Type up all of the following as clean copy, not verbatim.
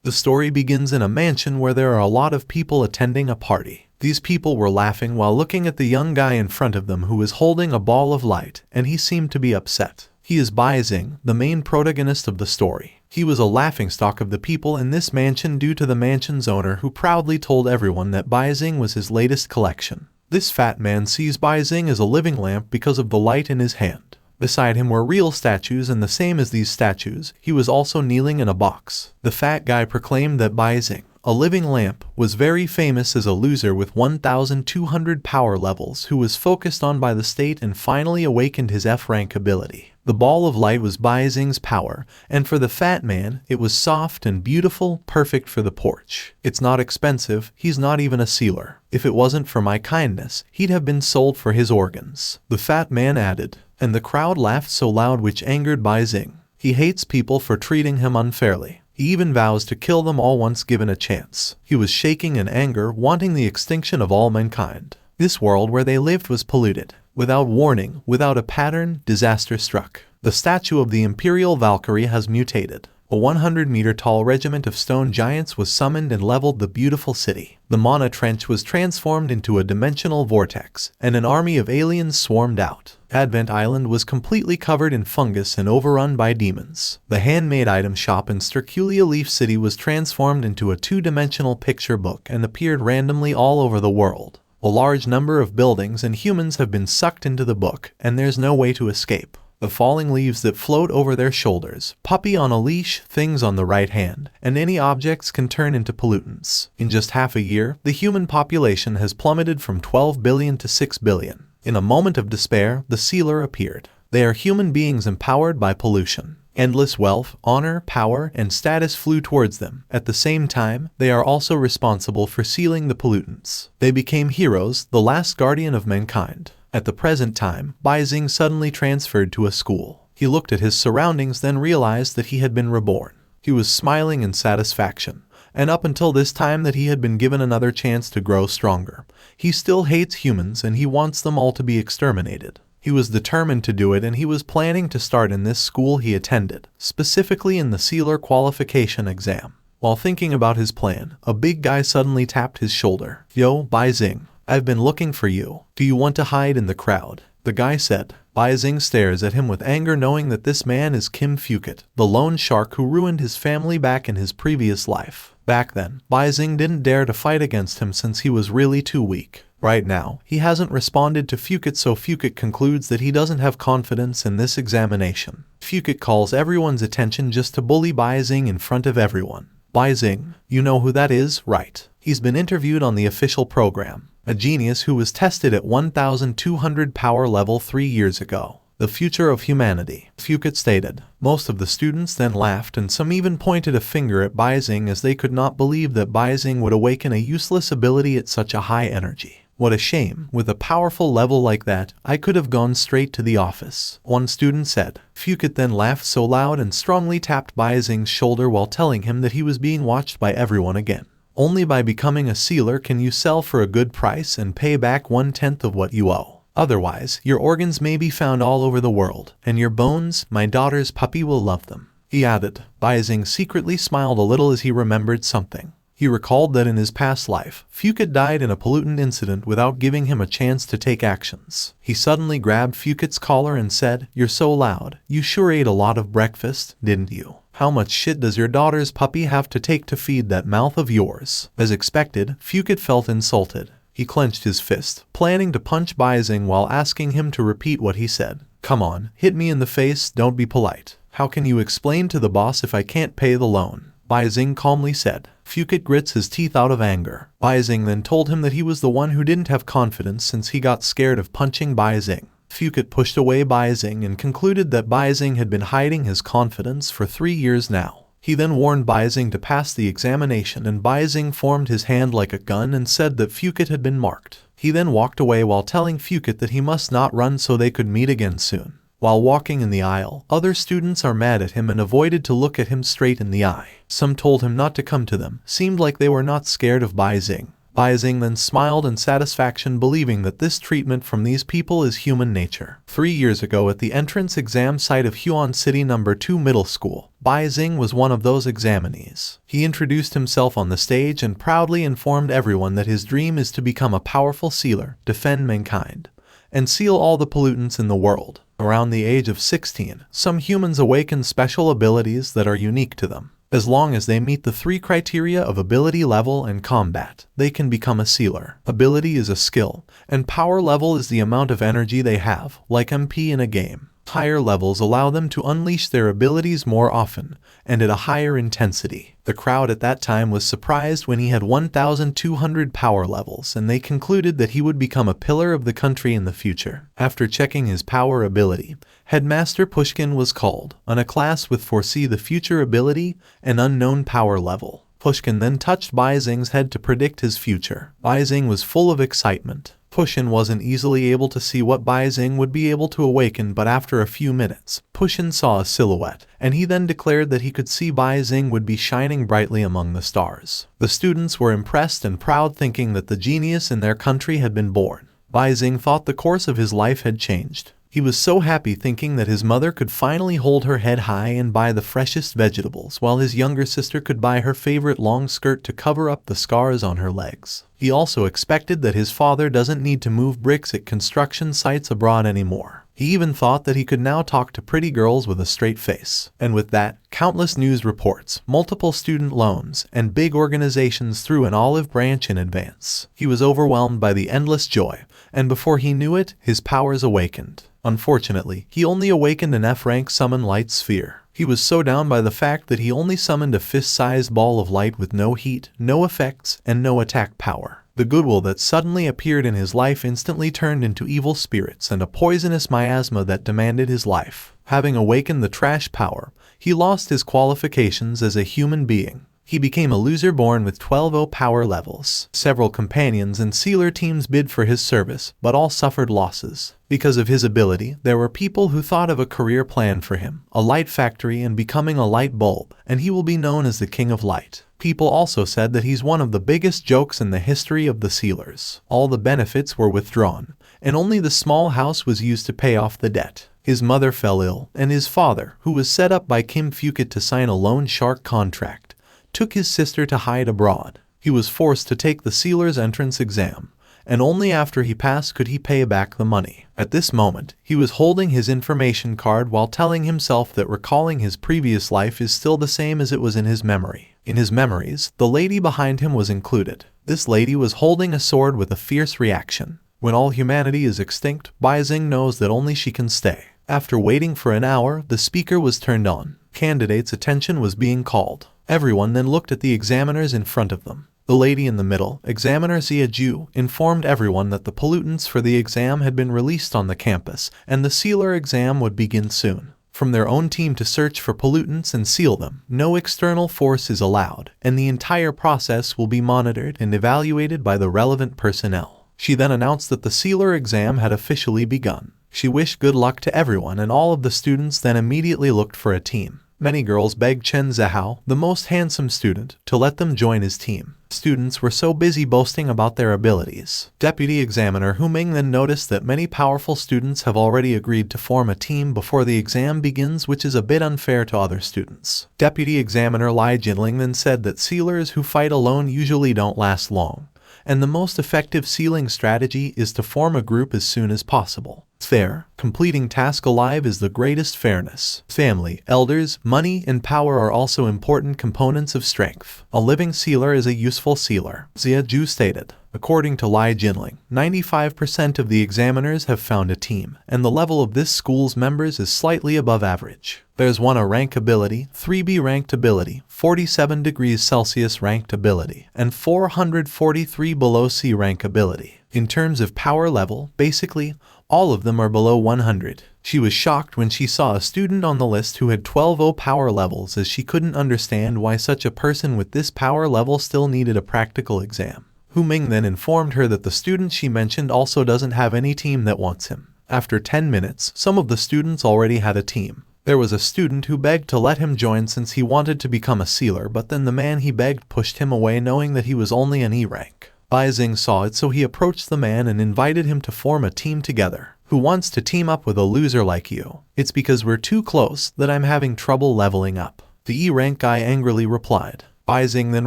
The story begins in a mansion where there are a lot of people attending a party. These people were laughing while looking at the young guy in front of them who was holding a ball of light, and he seemed to be upset. He is Baizing, the main protagonist of the story. He was a laughingstock of the people in this mansion due to the mansion's owner who proudly told everyone that Baizing was his latest collection. This fat man sees Baizing as a living lamp because of the light in his hand. Beside him were real statues, and the same as these statues, he was also kneeling in a box. The fat guy proclaimed that Baizing, a living lamp, was very famous as a loser with 1,200 power levels who was focused on by the state and finally awakened his F-rank ability. The ball of light was Baizing's power, and for the fat man, it was soft and beautiful, perfect for the porch. It's not expensive, he's not even a sealer. If it wasn't for my kindness, he'd have been sold for his organs. The fat man added, and the crowd laughed so loud which angered Baizing. He hates people for treating him unfairly. He even vows to kill them all once given a chance. He was shaking in anger, wanting the extinction of all mankind. This world where they lived was polluted. Without warning, without a pattern, disaster struck. The statue of the Imperial Valkyrie has mutated. A 100-meter-tall regiment of stone giants was summoned and leveled the beautiful city. The Mana Trench was transformed into a dimensional vortex, and an army of aliens swarmed out. Advent Island was completely covered in fungus and overrun by demons. The handmade item shop in Sterculia Leaf City was transformed into a two-dimensional picture book and appeared randomly all over the world. A large number of buildings and humans have been sucked into the book, and there's no way to escape. The falling leaves that float over their shoulders, puppy on a leash, things on the right hand, and any objects can turn into pollutants. In just half a year, the human population has plummeted from 12 billion to 6 billion. In a moment of despair, the sealer appeared. They are human beings empowered by pollution. Endless wealth, honor, power, and status flew towards them. At the same time, they are also responsible for sealing the pollutants. They became heroes, the last guardian of mankind. At the present time, Baizing suddenly transferred to a school. He looked at his surroundings, then realized that he had been reborn. He was smiling in satisfaction. And up until this time that he had been given another chance to grow stronger. He still hates humans and he wants them all to be exterminated. He was determined to do it, and he was planning to start in this school he attended, specifically in the sealer qualification exam. While thinking about his plan, a big guy suddenly tapped his shoulder. "Yo, Baizing, I've been looking for you. Do you want to hide in the crowd?" The guy said. Baizing stares at him with anger, knowing that this man is Kim Fukit, the lone shark who ruined his family back in his previous life. Back then, Baizing didn't dare to fight against him since he was really too weak. Right now, he hasn't responded to Fukit, so Fukit concludes that he doesn't have confidence in this examination. Fukit calls everyone's attention just to bully Baizing in front of everyone. "Baizing, you know who that is, right? He's been interviewed on the official program. A genius who was tested at 1,200 power level 3 years ago. The future of humanity," Fukit stated. Most of the students then laughed, and some even pointed a finger at Baizing as they could not believe that Baizing would awaken a useless ability at such a high energy. "What a shame, with a powerful level like that, I could have gone straight to the office," one student said. Fukit then laughed so loud and strongly tapped Baizing's shoulder while telling him that he was being watched by everyone again. "Only by becoming a sealer can you sell for a good price and pay back 1/10 of what you owe. Otherwise, your organs may be found all over the world, and your bones, my daughter's puppy will love them," he added. Baizing secretly smiled a little as he remembered something. He recalled that in his past life, Fukit died in a pollutant incident without giving him a chance to take actions. He suddenly grabbed Fukit's collar and said, "You're so loud. You sure ate a lot of breakfast, didn't you? How much shit does your daughter's puppy have to take to feed that mouth of yours?" As expected, Fukit felt insulted. He clenched his fist, planning to punch Baizing while asking him to repeat what he said. "Come on, hit me in the face, don't be polite. How can you explain to the boss if I can't pay the loan?" Baizing calmly said. Fukit grits his teeth out of anger. Baizing then told him that he was the one who didn't have confidence since he got scared of punching Baizing. Fukit pushed away Baizing and concluded that Baizing had been hiding his confidence for 3 years now. He then warned Baizing to pass the examination, and Baizing formed his hand like a gun and said that Fukit had been marked. He then walked away while telling Fukit that he must not run so they could meet again soon. While walking in the aisle, other students are mad at him and avoided to look at him straight in the eye. Some told him not to come to them, seemed like they were not scared of Baizing. Bai Xing then smiled in satisfaction, believing that this treatment from these people is human nature. 3 years ago at the entrance exam site of Huan City No. 2 Middle School, Bai Xing was one of those examinees. He introduced himself on the stage and proudly informed everyone that his dream is to become a powerful sealer, defend mankind, and seal all the pollutants in the world. Around the age of 16, some humans awaken special abilities that are unique to them. As long as they meet the 3 criteria of ability level and combat, they can become a sealer. Ability is a skill, and power level is the amount of energy they have, like MP in a game. Higher levels allow them to unleash their abilities more often, and at a higher intensity. The crowd at that time was surprised when he had 1,200 power levels, and they concluded that he would become a pillar of the country in the future. After checking his power ability, Headmaster Pushkin was called on a class with foresee the future ability and unknown power level. Pushkin then touched Bai Xing's head to predict his future. Bai Xing was full of excitement. Pushkin wasn't easily able to see what Bai Xing would be able to awaken, but after a few minutes, Pushkin saw a silhouette, and he then declared that he could see Bai Xing would be shining brightly among the stars. The students were impressed and proud, thinking that the genius in their country had been born. Bai Xing thought the course of his life had changed. He was so happy, thinking that his mother could finally hold her head high and buy the freshest vegetables, while his younger sister could buy her favorite long skirt to cover up the scars on her legs. He also expected that his father doesn't need to move bricks at construction sites abroad anymore. He even thought that he could now talk to pretty girls with a straight face. And with that, countless news reports, multiple student loans, and big organizations threw an olive branch in advance. He was overwhelmed by the endless joy, and before he knew it, his powers awakened. Unfortunately, he only awakened an F-rank summon light sphere. He was so down by the fact that he only summoned a fist-sized ball of light with no heat, no effects, and no attack power. The goodwill that suddenly appeared in his life instantly turned into evil spirits and a poisonous miasma that demanded his life. Having awakened the trash power, he lost his qualifications as a human being. He became a loser born with 12 power levels. Several companions and sealer teams bid for his service, but all suffered losses. Because of his ability, there were people who thought of a career plan for him, a light factory and becoming a light bulb, and he will be known as the King of Light. People also said that he's one of the biggest jokes in the history of the sealers. All the benefits were withdrawn, and only the small house was used to pay off the debt. His mother fell ill, and his father, who was set up by Kim Fukit to sign a loan shark contract, took his sister to hide abroad. He was forced to take the sealer's entrance exam, and only after he passed could he pay back the money. At this moment, he was holding his information card while telling himself that recalling his previous life is still the same as it was in his memory. In his memories, the lady behind him was included. This lady was holding a sword with a fierce reaction. When all humanity is extinct, Bai Xing knows that only she can stay. After waiting for an hour, the speaker was turned on. Candidates' attention was being called. Everyone then looked at the examiners in front of them. The lady in the middle, Examiner Xia Ju, informed everyone that the pollutants for the exam had been released on the campus, and the sealer exam would begin soon. From their own team to search for pollutants and seal them, no external force is allowed, and the entire process will be monitored and evaluated by the relevant personnel. She then announced that the sealer exam had officially begun. She wished good luck to everyone, and all of the students then immediately looked for a team. Many girls begged Chen Zihao, the most handsome student, to let them join his team. Students were so busy boasting about their abilities. Deputy Examiner Hu Ming then noticed that many powerful students have already agreed to form a team before the exam begins, which is a bit unfair to other students. Deputy Examiner Lai Jinling then said that sealers who fight alone usually don't last long, and the most effective sealing strategy is to form a group as soon as possible. Fair, completing task alive is the greatest fairness. Family, elders, money, and power are also important components of strength. A living sealer is a useful sealer, Xia Ju stated. According to Lai Jinling, 95% of the examiners have found a team, and the level of this school's members is slightly above average. There's 1 rank ability, 3B ranked ability, 47 degrees Celsius ranked ability, and 443 below C rank ability. In terms of power level, basically, all of them are below 100. She was shocked when she saw a student on the list who had 12 power levels, as she couldn't understand why such a person with this power level still needed a practical exam. Hu Ming then informed her that the student she mentioned also doesn't have any team that wants him. After 10 minutes, some of the students already had a team. There was a student who begged to let him join since he wanted to become a sealer, but then the man he begged pushed him away, knowing that he was only an E rank. Baizing saw it, so he approached the man and invited him to form a team together. Who wants to team up with a loser like you? It's because we're too close that I'm having trouble leveling up. The E-rank guy angrily replied. Baizing then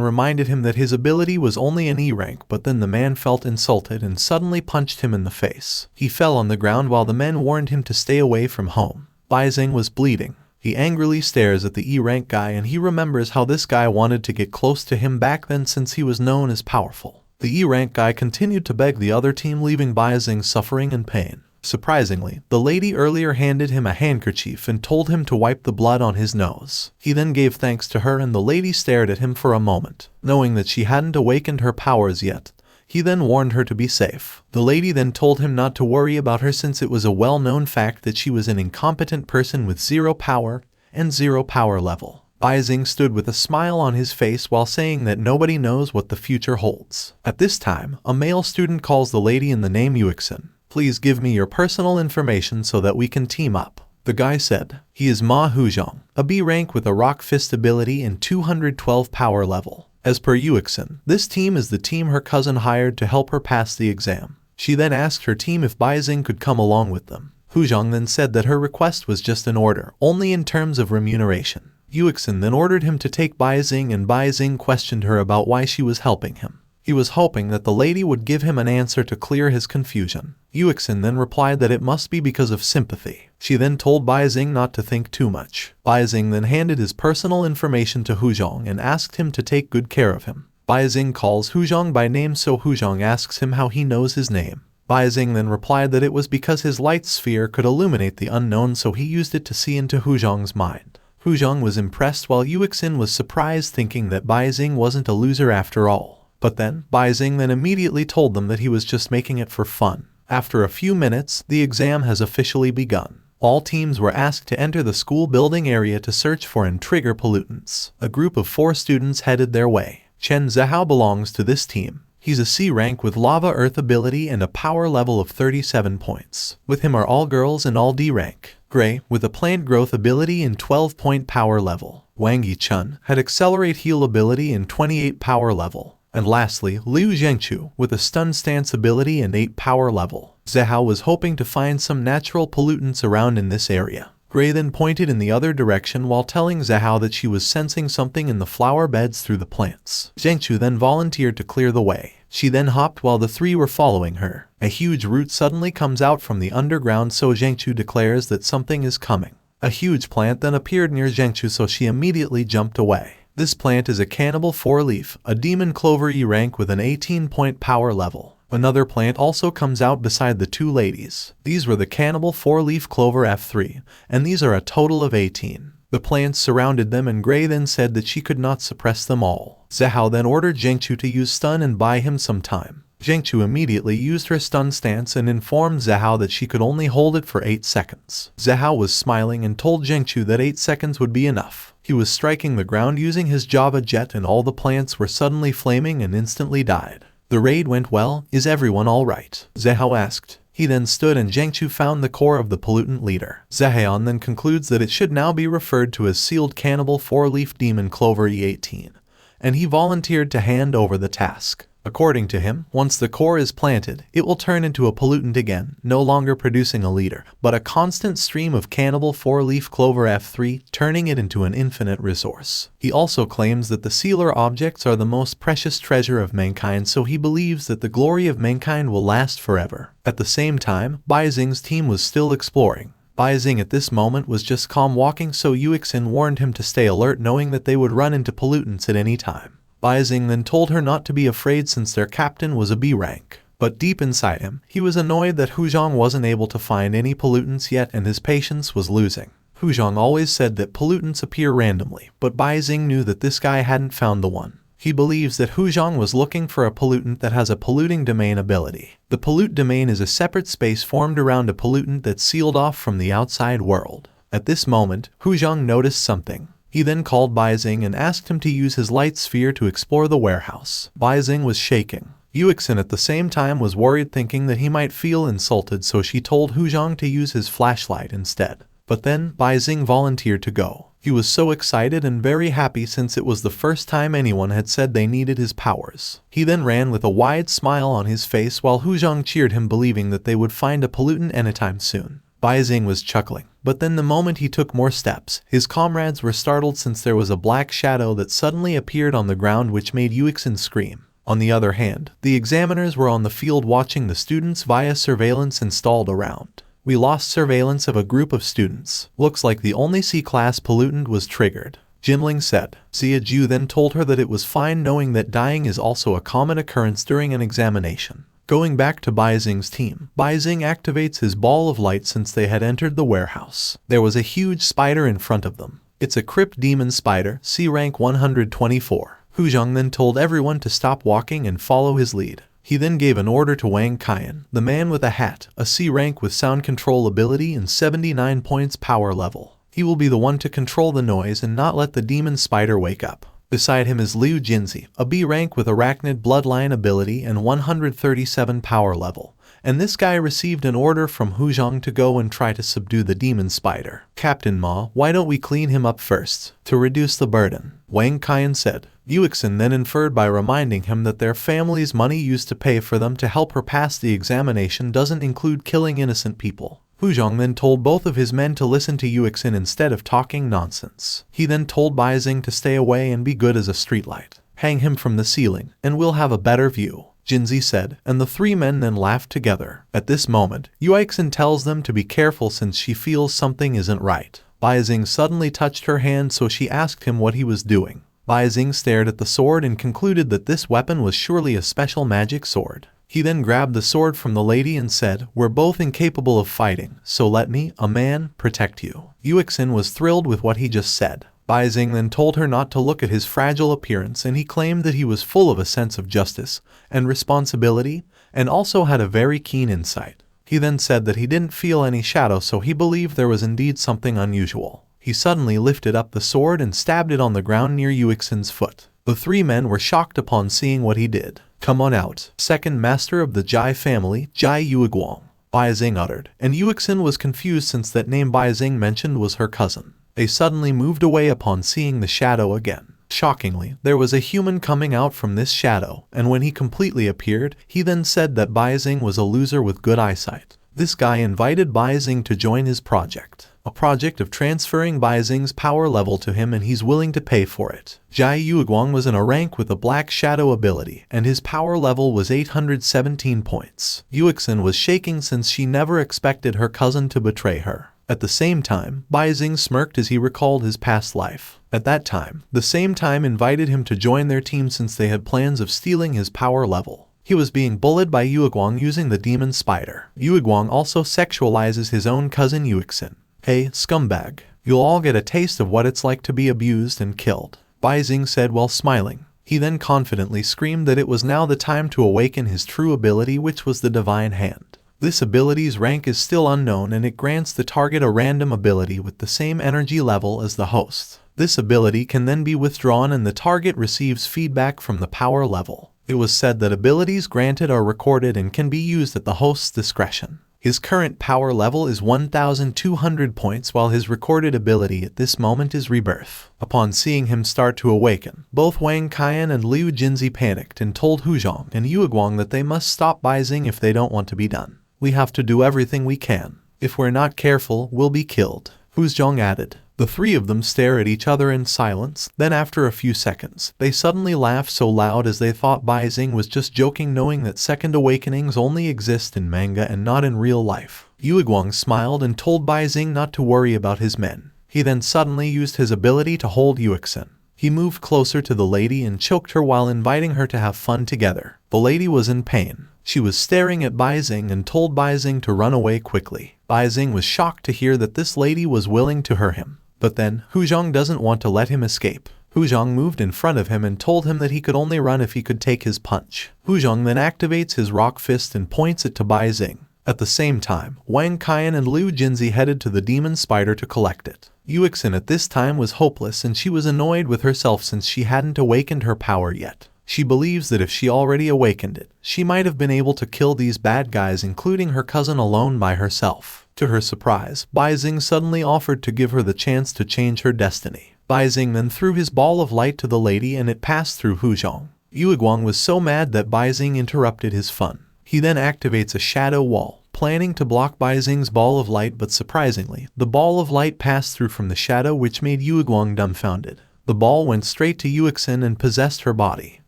reminded him that his ability was only an E-rank, but then the man felt insulted and suddenly punched him in the face. He fell on the ground while the men warned him to stay away from home. Baizing was bleeding. He angrily stares at the E-rank guy and he remembers how this guy wanted to get close to him back then since he was known as powerful. The E-rank guy continued to beg the other team, leaving Baizing suffering and pain. Surprisingly, the lady earlier handed him a handkerchief and told him to wipe the blood on his nose. He then gave thanks to her and the lady stared at him for a moment. Knowing that she hadn't awakened her powers yet, he then warned her to be safe. The lady then told him not to worry about her since it was a well-known fact that she was an incompetent person with 0 power and 0 power level. Baizing stood with a smile on his face while saying that nobody knows what the future holds. At this time, a male student calls the lady in the name Yuixin. Please give me your personal information so that we can team up. The guy said. He is Ma Huzhong, a B rank with a rock fist ability and 212 power level. As per Yuixin, this team is the team her cousin hired to help her pass the exam. She then asked her team if Baizing could come along with them. Huzhong then said that her request was just an order, only in terms of remuneration. Yuixin then ordered him to take Baizing, and Baizing questioned her about why she was helping him. He was hoping that the lady would give him an answer to clear his confusion. Yuixin then replied that it must be because of sympathy. She then told Baizing not to think too much. Baizing then handed his personal information to Huzhong and asked him to take good care of him. Baizing calls Huzhong by name, so Huzhong asks him how he knows his name. Baizing then replied that it was because his light sphere could illuminate the unknown, so he used it to see into Huzhong's mind. Huzhong was impressed while Yuixin was surprised, thinking that Baizing wasn't a loser after all. But then, Baizing then immediately told them that he was just making it for fun. After a few minutes, the exam has officially begun. All teams were asked to enter the school building area to search for and trigger pollutants. A group of 4 students headed their way. Chen Zihao belongs to this team. He's a C rank with lava earth ability and a power level of 37 points. With him are all girls and all D rank. Gray, with a plant growth ability and 12-point power level. Wang Yichun had accelerate heal ability and 28 power level. And lastly, Liu Zhengchu, with a stun stance ability and 8 power level. Zihao was hoping to find some natural pollutants around in this area. Gray then pointed in the other direction while telling Zihao that she was sensing something in the flower beds through the plants. Zhengchu then volunteered to clear the way. She then hopped while the 3 were following her. A huge root suddenly comes out from the underground, so Zhengchu declares that something is coming. A huge plant then appeared near Zhengchu, so she immediately jumped away. This plant is a cannibal 4-leaf, a demon clover E rank with an 18-point power level. Another plant also comes out beside the 2 ladies. These were the cannibal 4-leaf clover F3, and these are a total of 18. The plants surrounded them, and Gray then said that she could not suppress them all. Zihao then ordered Zhengchu to use stun and buy him some time. Zhengchu immediately used her stun stance and informed Zihao that she could only hold it for 8 seconds. Zihao was smiling and told Zhengchu that 8 seconds would be enough. He was striking the ground using his Java jet, and all the plants were suddenly flaming and instantly died. The raid went well. Is everyone alright? Zihao asked. He then stood and Zhengchu found the core of the pollutant leader. Zehaon then concludes that it should now be referred to as sealed cannibal 4-leaf demon clover E18, and he volunteered to hand over the task. According to him, once the core is planted, it will turn into a pollutant again, no longer producing a leader, but a constant stream of cannibal 4-leaf clover F3, turning it into an infinite resource. He also claims that the sealer objects are the most precious treasure of mankind, so he believes that the glory of mankind will last forever. At the same time, Baizing's team was still exploring. Baizing at this moment was just calm walking, so Yuixin warned him to stay alert, knowing that they would run into pollutants at any time. Baizing then told her not to be afraid since their captain was a B rank. But deep inside him, he was annoyed that Huzhong wasn't able to find any pollutants yet and his patience was losing. Huzhong always said that pollutants appear randomly, but Baizing knew that this guy hadn't found the one. He believes that Huzhong was looking for a pollutant that has a polluting domain ability. The pollute domain is a separate space formed around a pollutant that's sealed off from the outside world. At this moment, Huzhong noticed something. He then called Baizing and asked him to use his light sphere to explore the warehouse. Baizing was shaking. Yuixin at the same time was worried, thinking that he might feel insulted, so she told Huzhong to use his flashlight instead. But then, Baizing volunteered to go. He was so excited and very happy since it was the first time anyone had said they needed his powers. He then ran with a wide smile on his face while Huzhong cheered him, believing that they would find a pollutant anytime soon. Baizing was chuckling, but then the moment he took more steps, his comrades were startled since there was a black shadow that suddenly appeared on the ground which made Yuixin scream. On the other hand, the examiners were on the field watching the students via surveillance installed around. We lost surveillance of a group of students. Looks like the only C-class pollutant was triggered, Jinling said. Xia Ju then told her that it was fine, knowing that dying is also a common occurrence during an examination. Going back to Baizing's team, Baizing activates his ball of light since they had entered the warehouse. There was a huge spider in front of them. It's a crypt demon spider, C rank 124. Huzhong then told everyone to stop walking and follow his lead. He then gave an order to Wang Qian, the man with a hat, a C rank with sound control ability and 79 points power level. He will be the one to control the noise and not let the demon spider wake up. Beside him is Liu Jinzi, a B rank with arachnid bloodline ability and 137 power level. And this guy received an order from Huzhong to go and try to subdue the demon spider. Captain Ma, why don't we clean him up first, to reduce the burden? Wang Qian said. Yuixin then inferred by reminding him that their family's money used to pay for them to help her pass the examination doesn't include killing innocent people. Huzhong then told both of his men to listen to Yuixin instead of talking nonsense. He then told Baizing to stay away and be good as a streetlight. Hang him from the ceiling, and we'll have a better view, Jinzi said, and the three men then laughed together. At this moment, Yuixin tells them to be careful since she feels something isn't right. Baizing suddenly touched her hand, so she asked him what he was doing. Baizing stared at the sword and concluded that this weapon was surely a special magic sword. He then grabbed the sword from the lady and said, "We're both incapable of fighting, so let me, a man, protect you." Yuixin was thrilled with what he just said. Baizing then told her not to look at his fragile appearance, and he claimed that he was full of a sense of justice and responsibility, and also had a very keen insight. He then said that he didn't feel any shadow, so he believed there was indeed something unusual. He suddenly lifted up the sword and stabbed it on the ground near Yuixin's foot. The three men were shocked upon seeing what he did. "Come on out, second master of the Jai family, Jai Yuiguang," Baizing uttered, and Yuixin was confused since that name Baizing mentioned was her cousin. They suddenly moved away upon seeing the shadow again. Shockingly, there was a human coming out from this shadow, and when he completely appeared, he then said that Baizing was a loser with good eyesight. This guy invited Baizing to join his project. A project of transferring Baizing's power level to him, and he's willing to pay for it. Jai Yuiguang was in a rank with a black shadow ability, and his power level was 817 points. Yuixin was shaking since she never expected her cousin to betray her. At the same time, Baizing smirked as he recalled his past life. At that time, the same time invited him to join their team since they had plans of stealing his power level. He was being bullied by Yuiguang using the demon spider. Yuiguang also sexualizes his own cousin Yuixin. "Hey, scumbag, you'll all get a taste of what it's like to be abused and killed," Baizing said while smiling. He then confidently screamed that it was now the time to awaken his true ability, which was the Divine Hand. This ability's rank is still unknown, and it grants the target a random ability with the same energy level as the host. This ability can then be withdrawn and the target receives feedback from the power level. It was said that abilities granted are recorded and can be used at the host's discretion. His current power level is 1,200 points, while his recorded ability at this moment is Rebirth. Upon seeing him start to awaken, both Wang Qian and Liu Jinzi panicked and told Huzhong and Yuiguang that they must stop Baizing if they don't want to be done. "We have to do everything we can. If we're not careful, we'll be killed," Huzhong added. The three of them stare at each other in silence. Then after a few seconds, they suddenly laughed so loud as they thought Baizing was just joking, knowing that second awakenings only exist in manga and not in real life. Yuiguang smiled and told Baizing not to worry about his men. He then suddenly used his ability to hold Yuixin. He moved closer to the lady and choked her while inviting her to have fun together. The lady was in pain. She was staring at Baizing and told Baizing to run away quickly. Baizing was shocked to hear that this lady was willing to hurt him. But then, Huzhong doesn't want to let him escape. Huzhong moved in front of him and told him that he could only run if he could take his punch. Huzhong then activates his rock fist and points it to Baizing. At the same time, Wang Qian and Liu Jinzi headed to the demon spider to collect it. Yuixin at this time was hopeless, and she was annoyed with herself since she hadn't awakened her power yet. She believes that if she already awakened it, she might have been able to kill these bad guys, including her cousin, alone by herself. To her surprise, Baizing suddenly offered to give her the chance to change her destiny. Baizing then threw his ball of light to the lady and it passed through Huzhong. Yueguang was so mad that Baizing interrupted his fun. He then activates a shadow wall, planning to block Baizing's ball of light, but surprisingly, the ball of light passed through from the shadow, which made Yueguang dumbfounded. The ball went straight to Yuexin and possessed her body,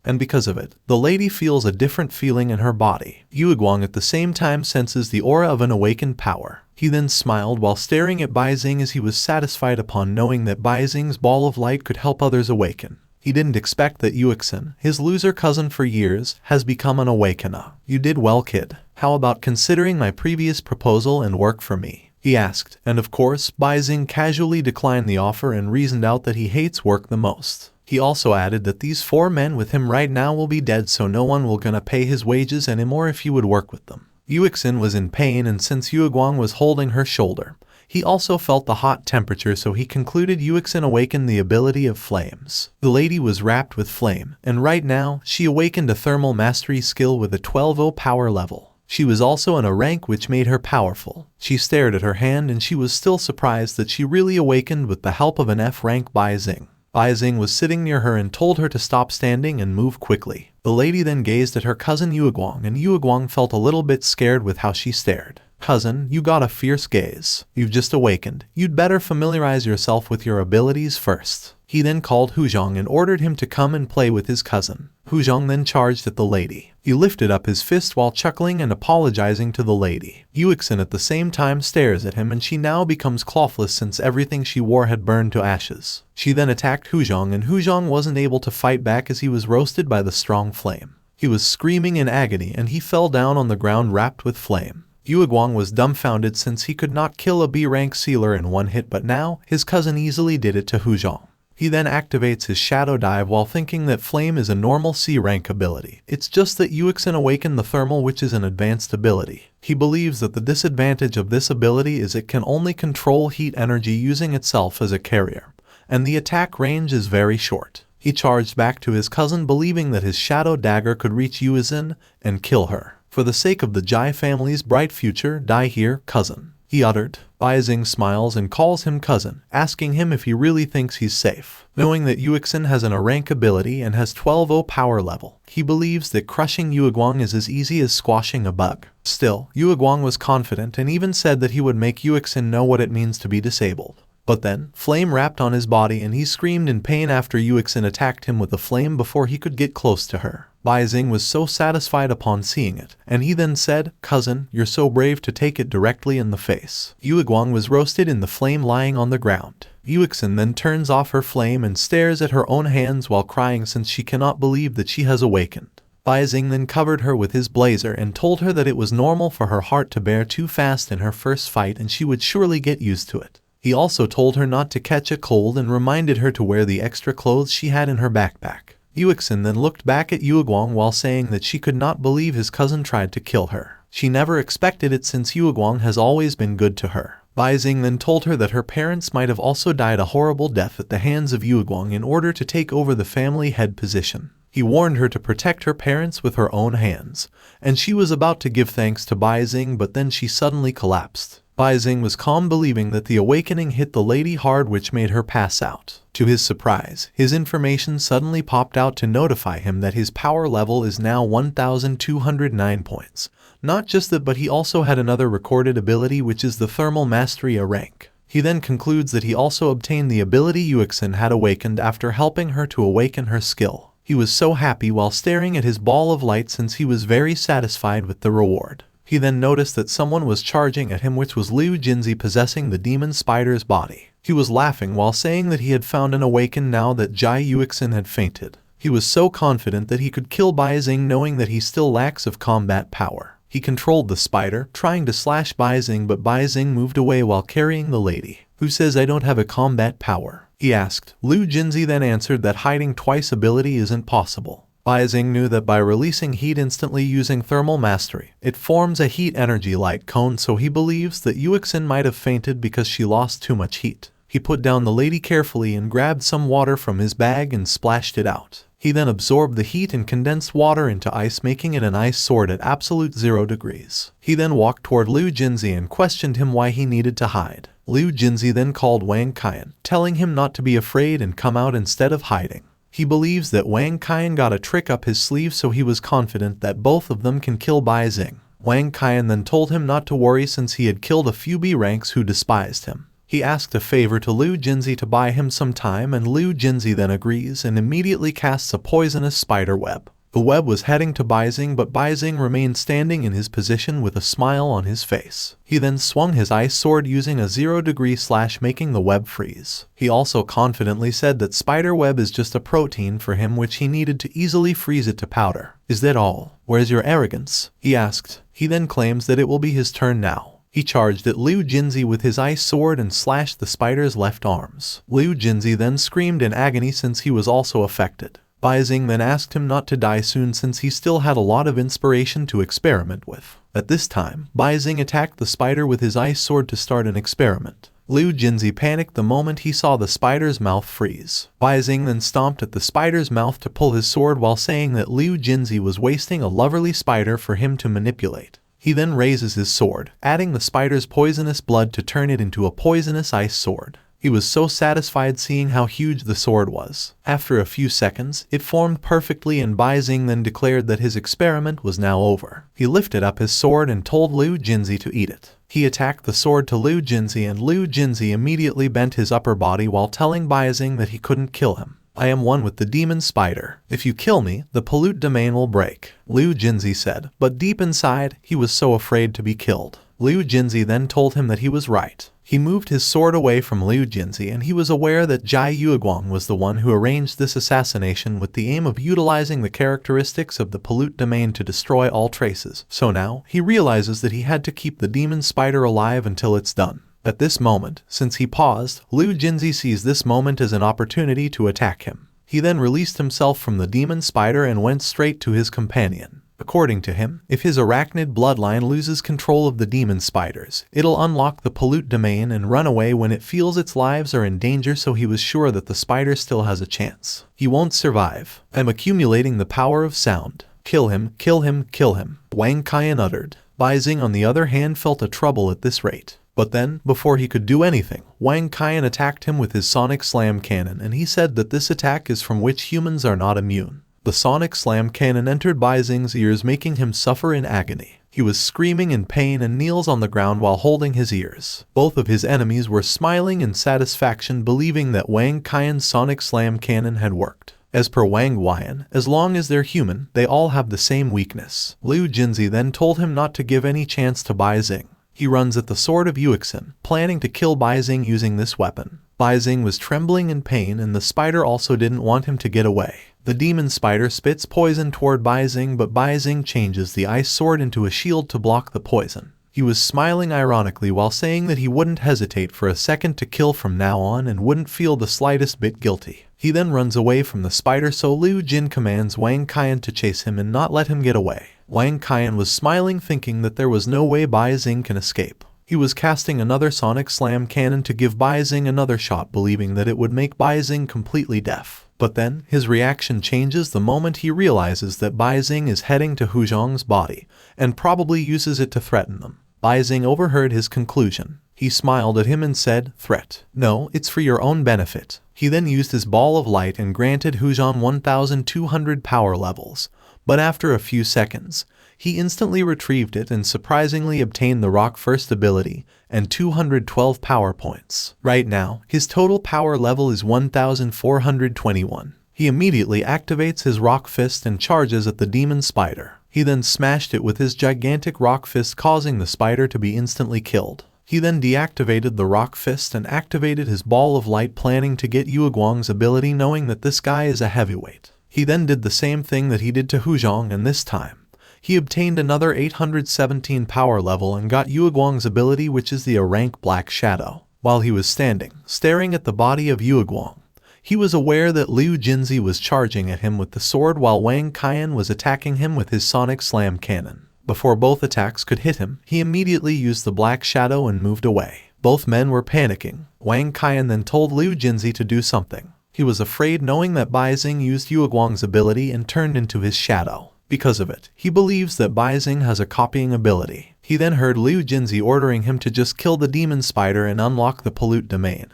and because of it, the lady feels a different feeling in her body. Yueguang at the same time senses the aura of an awakened power. He then smiled while staring at Baizing as he was satisfied upon knowing that Baizing's ball of light could help others awaken. He didn't expect that Yuexin, his loser cousin for years, has become an awakener. You did well, kid. How about considering my previous proposal and work for me? He asked, and of course, Baizing casually declined the offer and reasoned out that he hates work the most. He also added that these 4 men with him right now will be dead, so no one will gonna pay his wages anymore if he would work with them. Yuexin was in pain, and since Yueguang was holding her shoulder, he also felt the hot temperature, so he concluded Yuexin awakened the ability of flames. The lady was wrapped with flame, and right now, she awakened a thermal mastery skill with a 12-0 power level. She was also in a rank which made her powerful. She stared at her hand and she was still surprised that she really awakened with the help of an F-rank Baizing. Baizing was sitting near her and told her to stop standing and move quickly. The lady then gazed at her cousin Yueguang, and Yueguang felt a little bit scared with how she stared. Cousin, you got a fierce gaze. You've just awakened. You'd better familiarize yourself with your abilities first. He then called Huzhong and ordered him to come and play with his cousin. Huzhong then charged at the lady. He lifted up his fist while chuckling and apologizing to the lady. Yuexin at the same time stares at him, and she now becomes clothless since everything she wore had burned to ashes. She then attacked Huzhong, and Huzhong wasn't able to fight back as he was roasted by the strong flame. He was screaming in agony and he fell down on the ground wrapped with flame. Yueguang was dumbfounded since he could not kill a B-rank sealer in one hit, but now his cousin easily did it to Huzhong. He then activates his shadow dive while thinking that flame is a normal C-rank ability. It's just that Yuexin awakened the thermal, which is an advanced ability. He believes that the disadvantage of this ability is it can only control heat energy using itself as a carrier, and the attack range is very short. He charged back to his cousin believing that his shadow dagger could reach Yuexin and kill her. For the sake of the Jai family's bright future, die here, cousin, he uttered. Baizing smiles and calls him cousin, asking him if he really thinks he's safe. Knowing that Yuexin has an A-rank ability and has 12-0 power level, he believes that crushing Yueguang is as easy as squashing a bug. Still, Yueguang was confident and even said that he would make Yuexin know what it means to be disabled. But then, flame wrapped on his body and he screamed in pain after Yuexin attacked him with the flame before he could get close to her. Baizing was so satisfied upon seeing it, and he then said, "Cousin, you're so brave to take it directly in the face." Yueguang was roasted in the flame lying on the ground. Yuexin then turns off her flame and stares at her own hands while crying since she cannot believe that she has awakened. Baizing then covered her with his blazer and told her that it was normal for her heart to bear too fast in her first fight and she would surely get used to it. He also told her not to catch a cold and reminded her to wear the extra clothes she had in her backpack. Yuexin then looked back at Yueguang while saying that she could not believe his cousin tried to kill her. She never expected it since Yueguang has always been good to her. Baizing then told her that her parents might have also died a horrible death at the hands of Yueguang in order to take over the family head position. He warned her to protect her parents with her own hands, and she was about to give thanks to Baizing, but then she suddenly collapsed. Baizing was calm, believing that the awakening hit the lady hard, which made her pass out. To his surprise, his information suddenly popped out to notify him that his power level is now 1,209 points. Not just that, but he also had another recorded ability, which is the Thermal Mastery A rank. He then concludes that he also obtained the ability Yuexin had awakened after helping her to awaken her skill. He was so happy while staring at his ball of light since he was very satisfied with the reward. He then noticed that someone was charging at him, which was Liu Jinzi possessing the demon spider's body. He was laughing while saying that he had found an awaken now that Jai Yuexin had fainted. He was so confident that he could kill Baizing, knowing that he still lacks of combat power. He controlled the spider, trying to slash Baizing, but Baizing moved away while carrying the lady. "Who says I don't have a combat power?" he asked. Liu Jinzi then answered that hiding twice ability isn't possible. Baizing knew that by releasing heat instantly using thermal mastery, it forms a heat energy light cone, so he believes that Yuexin might have fainted because she lost too much heat. He put down the lady carefully and grabbed some water from his bag and splashed it out. He then absorbed the heat and condensed water into ice, making it an ice sword at absolute 0 degrees. He then walked toward Liu Jinzi and questioned him why he needed to hide. Liu Jinzi then called Wang Qian, telling him not to be afraid and come out instead of hiding. He believes that Wang Qian got a trick up his sleeve, so he was confident that both of them can kill Bai Xing. Wang Qian then told him not to worry since he had killed a few B ranks who despised him. He asked a favor to Liu Jinzi to buy him some time, and Liu Jinzi then agrees and immediately casts a poisonous spider web. The web was heading to Bai Xing, but Bai Xing remained standing in his position with a smile on his face. He then swung his ice sword using a 0-degree slash, making the web freeze. He also confidently said that spider web is just a protein for him, which he needed to easily freeze it to powder. "Is that all? Where's your arrogance?" he asked. He then claims that it will be his turn now. He charged at Liu Jinzi with his ice sword and slashed the spider's left arms. Liu Jinzi then screamed in agony since he was also affected. Bai Xing then asked him not to die soon since he still had a lot of inspiration to experiment with. At this time, Bai Xing attacked the spider with his ice sword to start an experiment. Liu Jinzi panicked the moment he saw the spider's mouth freeze. Bai Xing then stomped at the spider's mouth to pull his sword while saying that Liu Jinzi was wasting a lovely spider for him to manipulate. He then raises his sword, adding the spider's poisonous blood to turn it into a poisonous ice sword. He was so satisfied seeing how huge the sword was. After a few seconds, it formed perfectly, and Bai Xing then declared that his experiment was now over. He lifted up his sword and told Liu Jinzi to eat it. He attacked the sword to Liu Jinzi, and Liu Jinzi immediately bent his upper body while telling Bai Xing that he couldn't kill him. "I am one with the demon spider. If you kill me, the polluted domain will break," Liu Jinzi said, but deep inside, he was so afraid to be killed. Liu Jinzi then told him that he was right. He moved his sword away from Liu Jinzi, and he was aware that Jai Yueguang was the one who arranged this assassination with the aim of utilizing the characteristics of the polluted domain to destroy all traces. So now, he realizes that he had to keep the demon spider alive until it's done. At this moment, since he paused, Liu Jinzi sees this moment as an opportunity to attack him. He then released himself from the demon spider and went straight to his companion. According to him, if his arachnid bloodline loses control of the demon spiders, it'll unlock the polluted domain and run away when it feels its lives are in danger, so he was sure that the spider still has a chance. He won't survive. "I'm accumulating the power of sound. Kill him, kill him, kill him," Wang Qian uttered. Bai Xing, on the other hand, felt a trouble at this rate. But then, before he could do anything, Wang Qian attacked him with his sonic slam cannon, and he said that this attack is from which humans are not immune. The sonic slam cannon entered Bai Xing's ears, making him suffer in agony. He was screaming in pain and kneels on the ground while holding his ears. Both of his enemies were smiling in satisfaction, believing that Wang Qian's sonic slam cannon had worked. As per Wang Qian, as long as they're human, they all have the same weakness. Liu Jinzi then told him not to give any chance to Bai Xing. He runs at the sword of Yuexin, planning to kill Bai Xing using this weapon. Bai Xing was trembling in pain, and the spider also didn't want him to get away. The demon spider spits poison toward Bai Xing, but Bai Xing changes the ice sword into a shield to block the poison. He was smiling ironically while saying that he wouldn't hesitate for a second to kill from now on and wouldn't feel the slightest bit guilty. He then runs away from the spider, so Liu Jin commands Wang Qian to chase him and not let him get away. Wang Qian was smiling, thinking that there was no way Bai Xing can escape. He was casting another sonic slam cannon to give Bai Xing another shot, believing that it would make Bai Xing completely deaf. But then, his reaction changes the moment he realizes that Bai Xing is heading to Hu Zhong's body, and probably uses it to threaten them. Bai Xing overheard his conclusion. He smiled at him and said, "Threat? No, it's for your own benefit." He then used his ball of light and granted Hu Zhong 1,200 power levels. But after a few seconds, he instantly retrieved it and surprisingly obtained the Rock First ability and 212 power points. Right now, his total power level is 1,421. He immediately activates his Rock Fist and charges at the demon spider. He then smashed it with his gigantic Rock Fist, causing the spider to be instantly killed. He then deactivated the Rock Fist and activated his ball of light, planning to get Yueguang's ability, knowing that this guy is a heavyweight. He then did the same thing that he did to Hu Zhong, and this time, he obtained another 817 power level and got Yueguang's ability, which is the rank Black Shadow. While he was standing, staring at the body of Yueguang, he was aware that Liu Jinzi was charging at him with the sword while Wang Qian was attacking him with his sonic slam cannon. Before both attacks could hit him, he immediately used the Black Shadow and moved away. Both men were panicking. Wang Qian then told Liu Jinzi to do something. He was afraid knowing that Baizing used Yueguang's ability and turned into his shadow. Because of it, he believes that Baizing has a copying ability. He then heard Liu Jinzi ordering him to just kill the demon spider and unlock the pollute domain.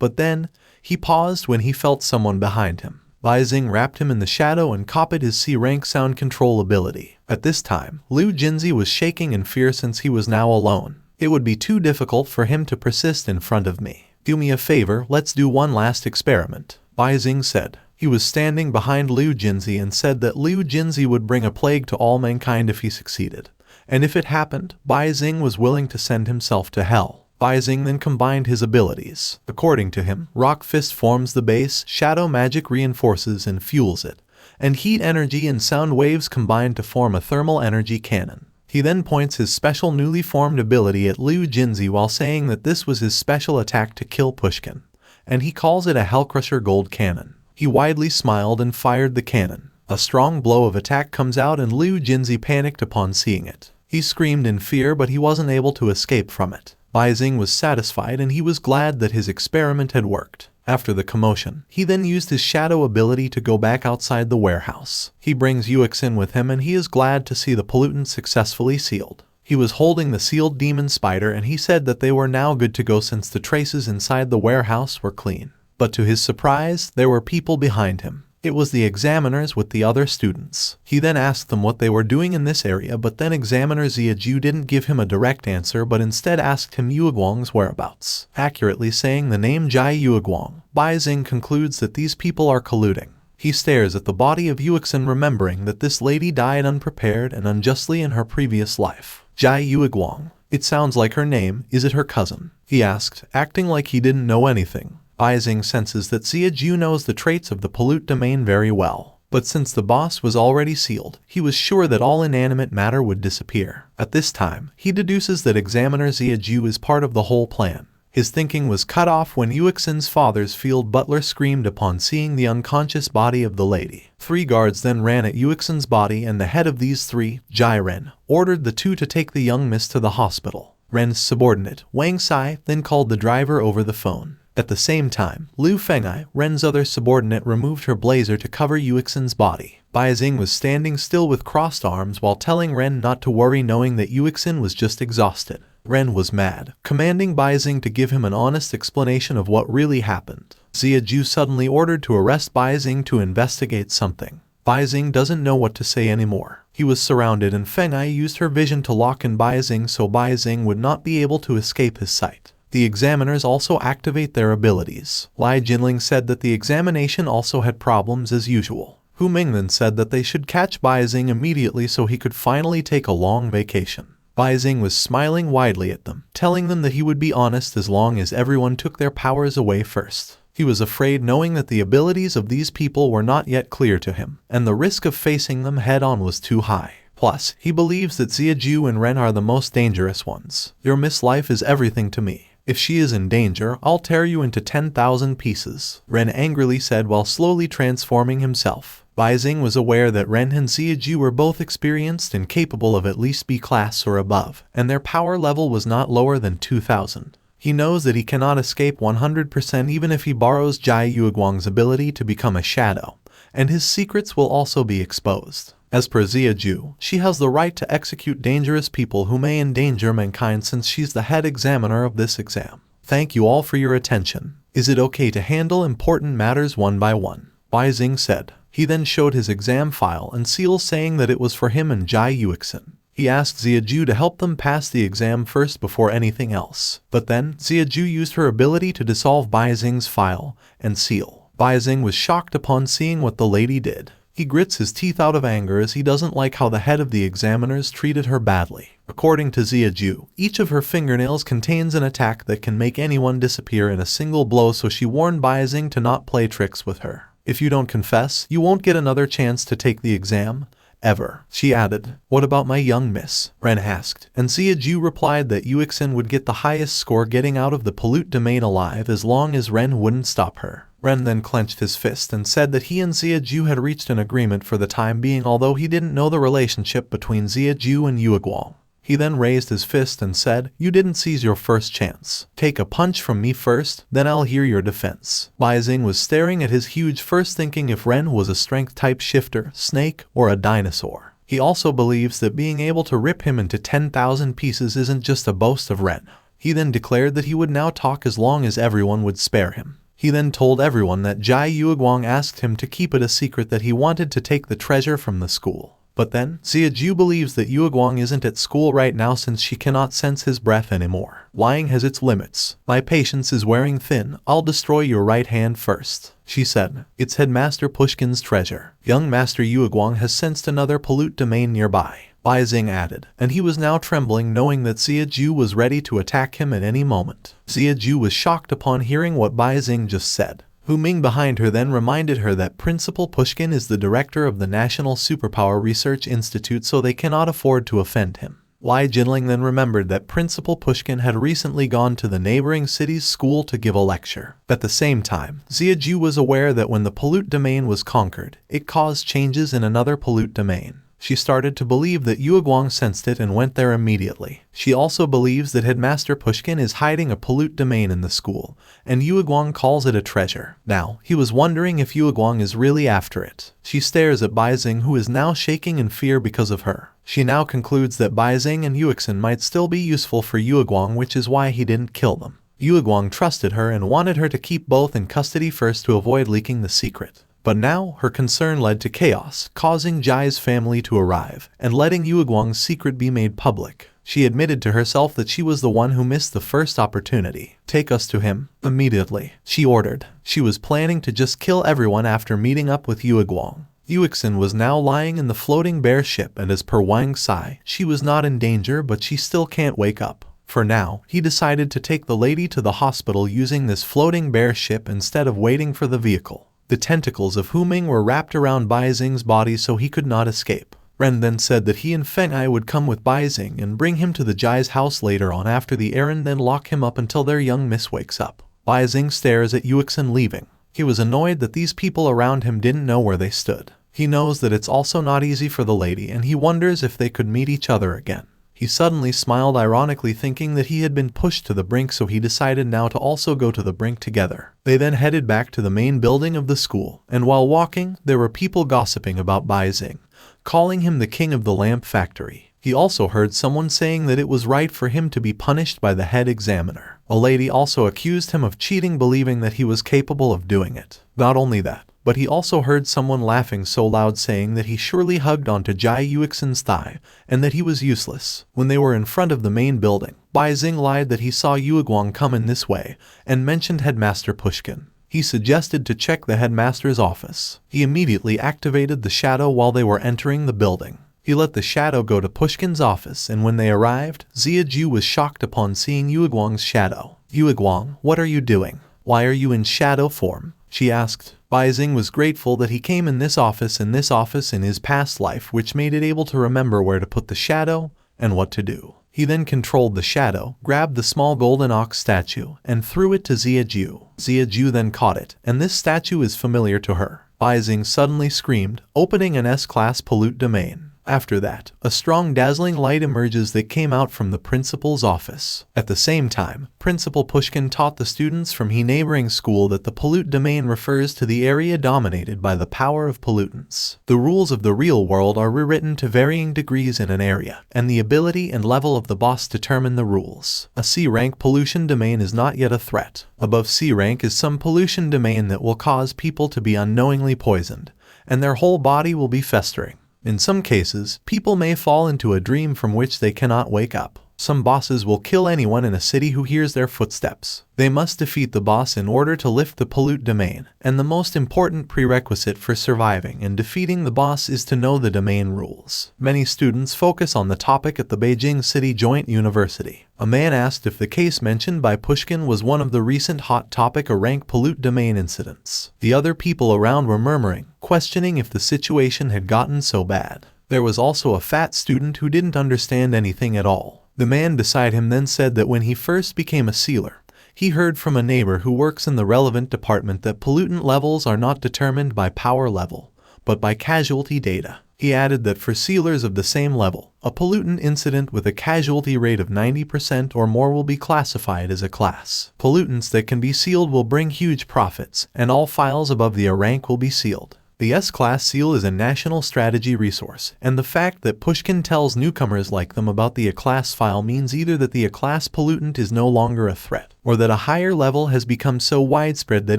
But then, he paused when he felt someone behind him. Baizing wrapped him in the shadow and copied his C-rank sound control ability. At this time, Liu Jinzi was shaking in fear since he was now alone. It would be too difficult for him to persist in front of me. Do me a favor, let's do one last experiment, Baizing said. He was standing behind Liu Jinzi and said that Liu Jinzi would bring a plague to all mankind if he succeeded. And if it happened, Baizing was willing to send himself to hell. Baizing then combined his abilities. According to him, Rock Fist forms the base, Shadow Magic reinforces and fuels it, and Heat Energy and Sound Waves combine to form a Thermal Energy Cannon. He then points his special newly formed ability at Liu Jinzi while saying that this was his special attack to kill Pushkin, and he calls it a Hellcrusher Gold Cannon. He widely smiled and fired the cannon. A strong blow of attack comes out and Liu Jinzi panicked upon seeing it. He screamed in fear but he wasn't able to escape from it. Baizing was satisfied and he was glad that his experiment had worked. After the commotion, he then used his shadow ability to go back outside the warehouse. He brings Yuexin with him and he is glad to see the pollutant successfully sealed. He was holding the sealed demon spider and he said that they were now good to go since the traces inside the warehouse were clean. But to his surprise, there were people behind him. It was the examiners with the other students. He then asked them what they were doing in this area, but then examiner Ziaju didn't give him a direct answer but instead asked him Yueguang's whereabouts, accurately saying the name Jai Yueguang. Baizing concludes that these people are colluding. He stares at the body of Yuexin, remembering that this lady died unprepared and unjustly in her previous life. Jai Yueguang. It sounds like her name. Is it her cousin? He asked, acting like he didn't know anything. Baizing senses that Ziaju knows the traits of the pollute domain very well. But since the boss was already sealed, he was sure that all inanimate matter would disappear. At this time, he deduces that Examiner Ziaju is part of the whole plan. His thinking was cut off when Yuexin's father's field butler screamed upon seeing the unconscious body of the lady. 3 guards then ran at Yuexin's body and the head of these 3, Jai Ren, ordered the 2 to take the young miss to the hospital. Ren's subordinate, Wang Sai, then called the driver over the phone. At the same time, Liu Fengai, Ren's other subordinate, removed her blazer to cover Yuexin's body. Baizing was standing still with crossed arms while telling Ren not to worry, knowing that Yuexin was just exhausted. Ren was mad, commanding Baizing to give him an honest explanation of what really happened. Ziaju suddenly ordered to arrest Baizing to investigate something. Baizing doesn't know what to say anymore. He was surrounded and Fengai used her vision to lock in Baizing so Baizing would not be able to escape his sight. The examiners also activate their abilities. Lai Jinling said that the examination also had problems as usual. Hu Ming then said that they should catch Baizing immediately so he could finally take a long vacation. Baizing was smiling widely at them, telling them that he would be honest as long as everyone took their powers away first. He was afraid knowing that the abilities of these people were not yet clear to him, and the risk of facing them head-on was too high. Plus, he believes that Ziaju and Ren are the most dangerous ones. Your Miss Life is everything to me. If she is in danger, I'll tear you into 10,000 pieces, Ren angrily said while slowly transforming himself. Baizing was aware that Ren and Ziaju were both experienced and capable of at least B class or above, and their power level was not lower than 2,000. He knows that he cannot escape 100% even if he borrows Jai Yueguang's ability to become a shadow, and his secrets will also be exposed. As per Ziaju, she has the right to execute dangerous people who may endanger mankind since she's the head examiner of this exam. Thank you all for your attention. Is it okay to handle important matters one by one? Baizing said. He then showed his exam file and seal saying that it was for him and Jai Yuexin. He asked Ziaju to help them pass the exam first before anything else. But then, Ziaju used her ability to dissolve Baizing's file and seal. Baizing was shocked upon seeing what the lady did. He grits his teeth out of anger as he doesn't like how the head of the examiners treated her badly. According to Ziaju, each of her fingernails contains an attack that can make anyone disappear in a single blow, so she warned Baizing to not play tricks with her. If you don't confess, you won't get another chance to take the exam. Ever. She added. What about my young miss? Ren asked, and Ziaju replied that Yuexin would get the highest score getting out of the pollute domain alive as long as Ren wouldn't stop her. Ren then clenched his fist and said that he and Ziaju had reached an agreement for the time being, although he didn't know the relationship between Ziaju and Yueguang. He then raised his fist and said, "You didn't seize your first chance. Take a punch from me first, then I'll hear your defense." Baizing was staring at his huge fist thinking if Ren was a strength-type shifter, snake, or a dinosaur. He also believes that being able to rip him into 10,000 pieces isn't just a boast of Ren. He then declared that he would now talk as long as everyone would spare him. He then told everyone that Jai Yueguang asked him to keep it a secret that he wanted to take the treasure from the school. But then, Ziaju believes that Yueguang isn't at school right now since she cannot sense his breath anymore. Lying has its limits. "My patience is wearing thin. I'll destroy your right hand first," she said. "It's Headmaster Pushkin's treasure. Young Master Yueguang has sensed another pollute domain nearby," Baizing added, and he was now trembling knowing that Ziaju was ready to attack him at any moment. Ziaju was shocked upon hearing what Baizing just said. Hu Ming behind her then reminded her that Principal Pushkin is the director of the National Superpower Research Institute, so they cannot afford to offend him. Lai Jinling then remembered that Principal Pushkin had recently gone to the neighboring city's school to give a lecture. At the same time, Ziaju was aware that when the pollute domain was conquered, it caused changes in another pollute domain. She started to believe that Yueguang sensed it and went there immediately. She also believes that Headmaster Pushkin is hiding a pollute domain in the school, and Yueguang calls it a treasure. Now, he was wondering if Yueguang is really after it. She stares at Baizing, who is now shaking in fear because of her. She now concludes that Baizing and Yuexin might still be useful for Yueguang, which is why he didn't kill them. Yueguang trusted her and wanted her to keep both in custody first to avoid leaking the secret. But now, her concern led to chaos, causing Jai's family to arrive, and letting Yueguang's secret be made public. She admitted to herself that she was the one who missed the first opportunity. "Take us to him, immediately," she ordered. She was planning to just kill everyone after meeting up with Yueguang. Yuexin was now lying in the floating bear ship, and as per Wang Sai, she was not in danger, but she still can't wake up. For now, he decided to take the lady to the hospital using this floating bear ship instead of waiting for the vehicle. The tentacles of Hu Ming were wrapped around Baizing's body so he could not escape. Ren then said that he and Feng Ai would come with Baizing and bring him to the Jai's house later on after the errand, then lock him up until their young miss wakes up. Baizing stares at Yuexin leaving. He was annoyed that these people around him didn't know where they stood. He knows that it's also not easy for the lady, and he wonders if they could meet each other again. He suddenly smiled ironically, thinking that he had been pushed to the brink, so he decided now to also go to the brink together. They then headed back to the main building of the school, and while walking, there were people gossiping about Baizing, calling him the king of the lamp factory. He also heard someone saying that it was right for him to be punished by the head examiner. A lady also accused him of cheating, believing that he was capable of doing it. Not only that, but he also heard someone laughing so loud saying that he surely hugged onto Jai Yuexin's thigh, and that he was useless. When they were in front of the main building, Baizing lied that he saw Yueguang come in this way, and mentioned Headmaster Pushkin. He suggested to check the headmaster's office. He immediately activated the shadow while they were entering the building. He let the shadow go to Pushkin's office, and when they arrived, Ziaju was shocked upon seeing Yueguang's shadow. "Yueguang, what are you doing? Why are you in shadow form?" she asked. Baizing was grateful that he came in this office in his past life, which made it able to remember where to put the shadow and what to do. He then controlled the shadow, grabbed the small golden ox statue, and threw it to Ziaju. Ziaju then caught it, and this statue is familiar to her. Baizing suddenly screamed, opening an S-class pollute domain. After that, a strong dazzling light emerges that came out from the principal's office. At the same time, Principal Pushkin taught the students from his neighboring school that the pollute domain refers to the area dominated by the power of pollutants. The rules of the real world are rewritten to varying degrees in an area, and the ability and level of the boss determine the rules. A C-rank pollution domain is not yet a threat. Above C-rank is some pollution domain that will cause people to be unknowingly poisoned, and their whole body will be festering. In some cases, people may fall into a dream from which they cannot wake up. Some bosses will kill anyone in a city who hears their footsteps. They must defeat the boss in order to lift the pollute domain, and the most important prerequisite for surviving and defeating the boss is to know the domain rules. Many students focus on the topic at the Beijing City Joint University. A man asked if the case mentioned by Pushkin was one of the recent hot topic rank pollute domain incidents. The other people around were murmuring, questioning if the situation had gotten so bad. There was also a fat student who didn't understand anything at all. The man beside him then said that when he first became a sealer, he heard from a neighbor who works in the relevant department that pollutant levels are not determined by power level, but by casualty data. He added that for sealers of the same level, a pollutant incident with a casualty rate of 90% or more will be classified as a class. Pollutants that can be sealed will bring huge profits, and all files above the A rank will be sealed. The S-Class seal is a national strategy resource, and the fact that Pushkin tells newcomers like them about the A-Class file means either that the A-Class pollutant is no longer a threat, or that a higher level has become so widespread that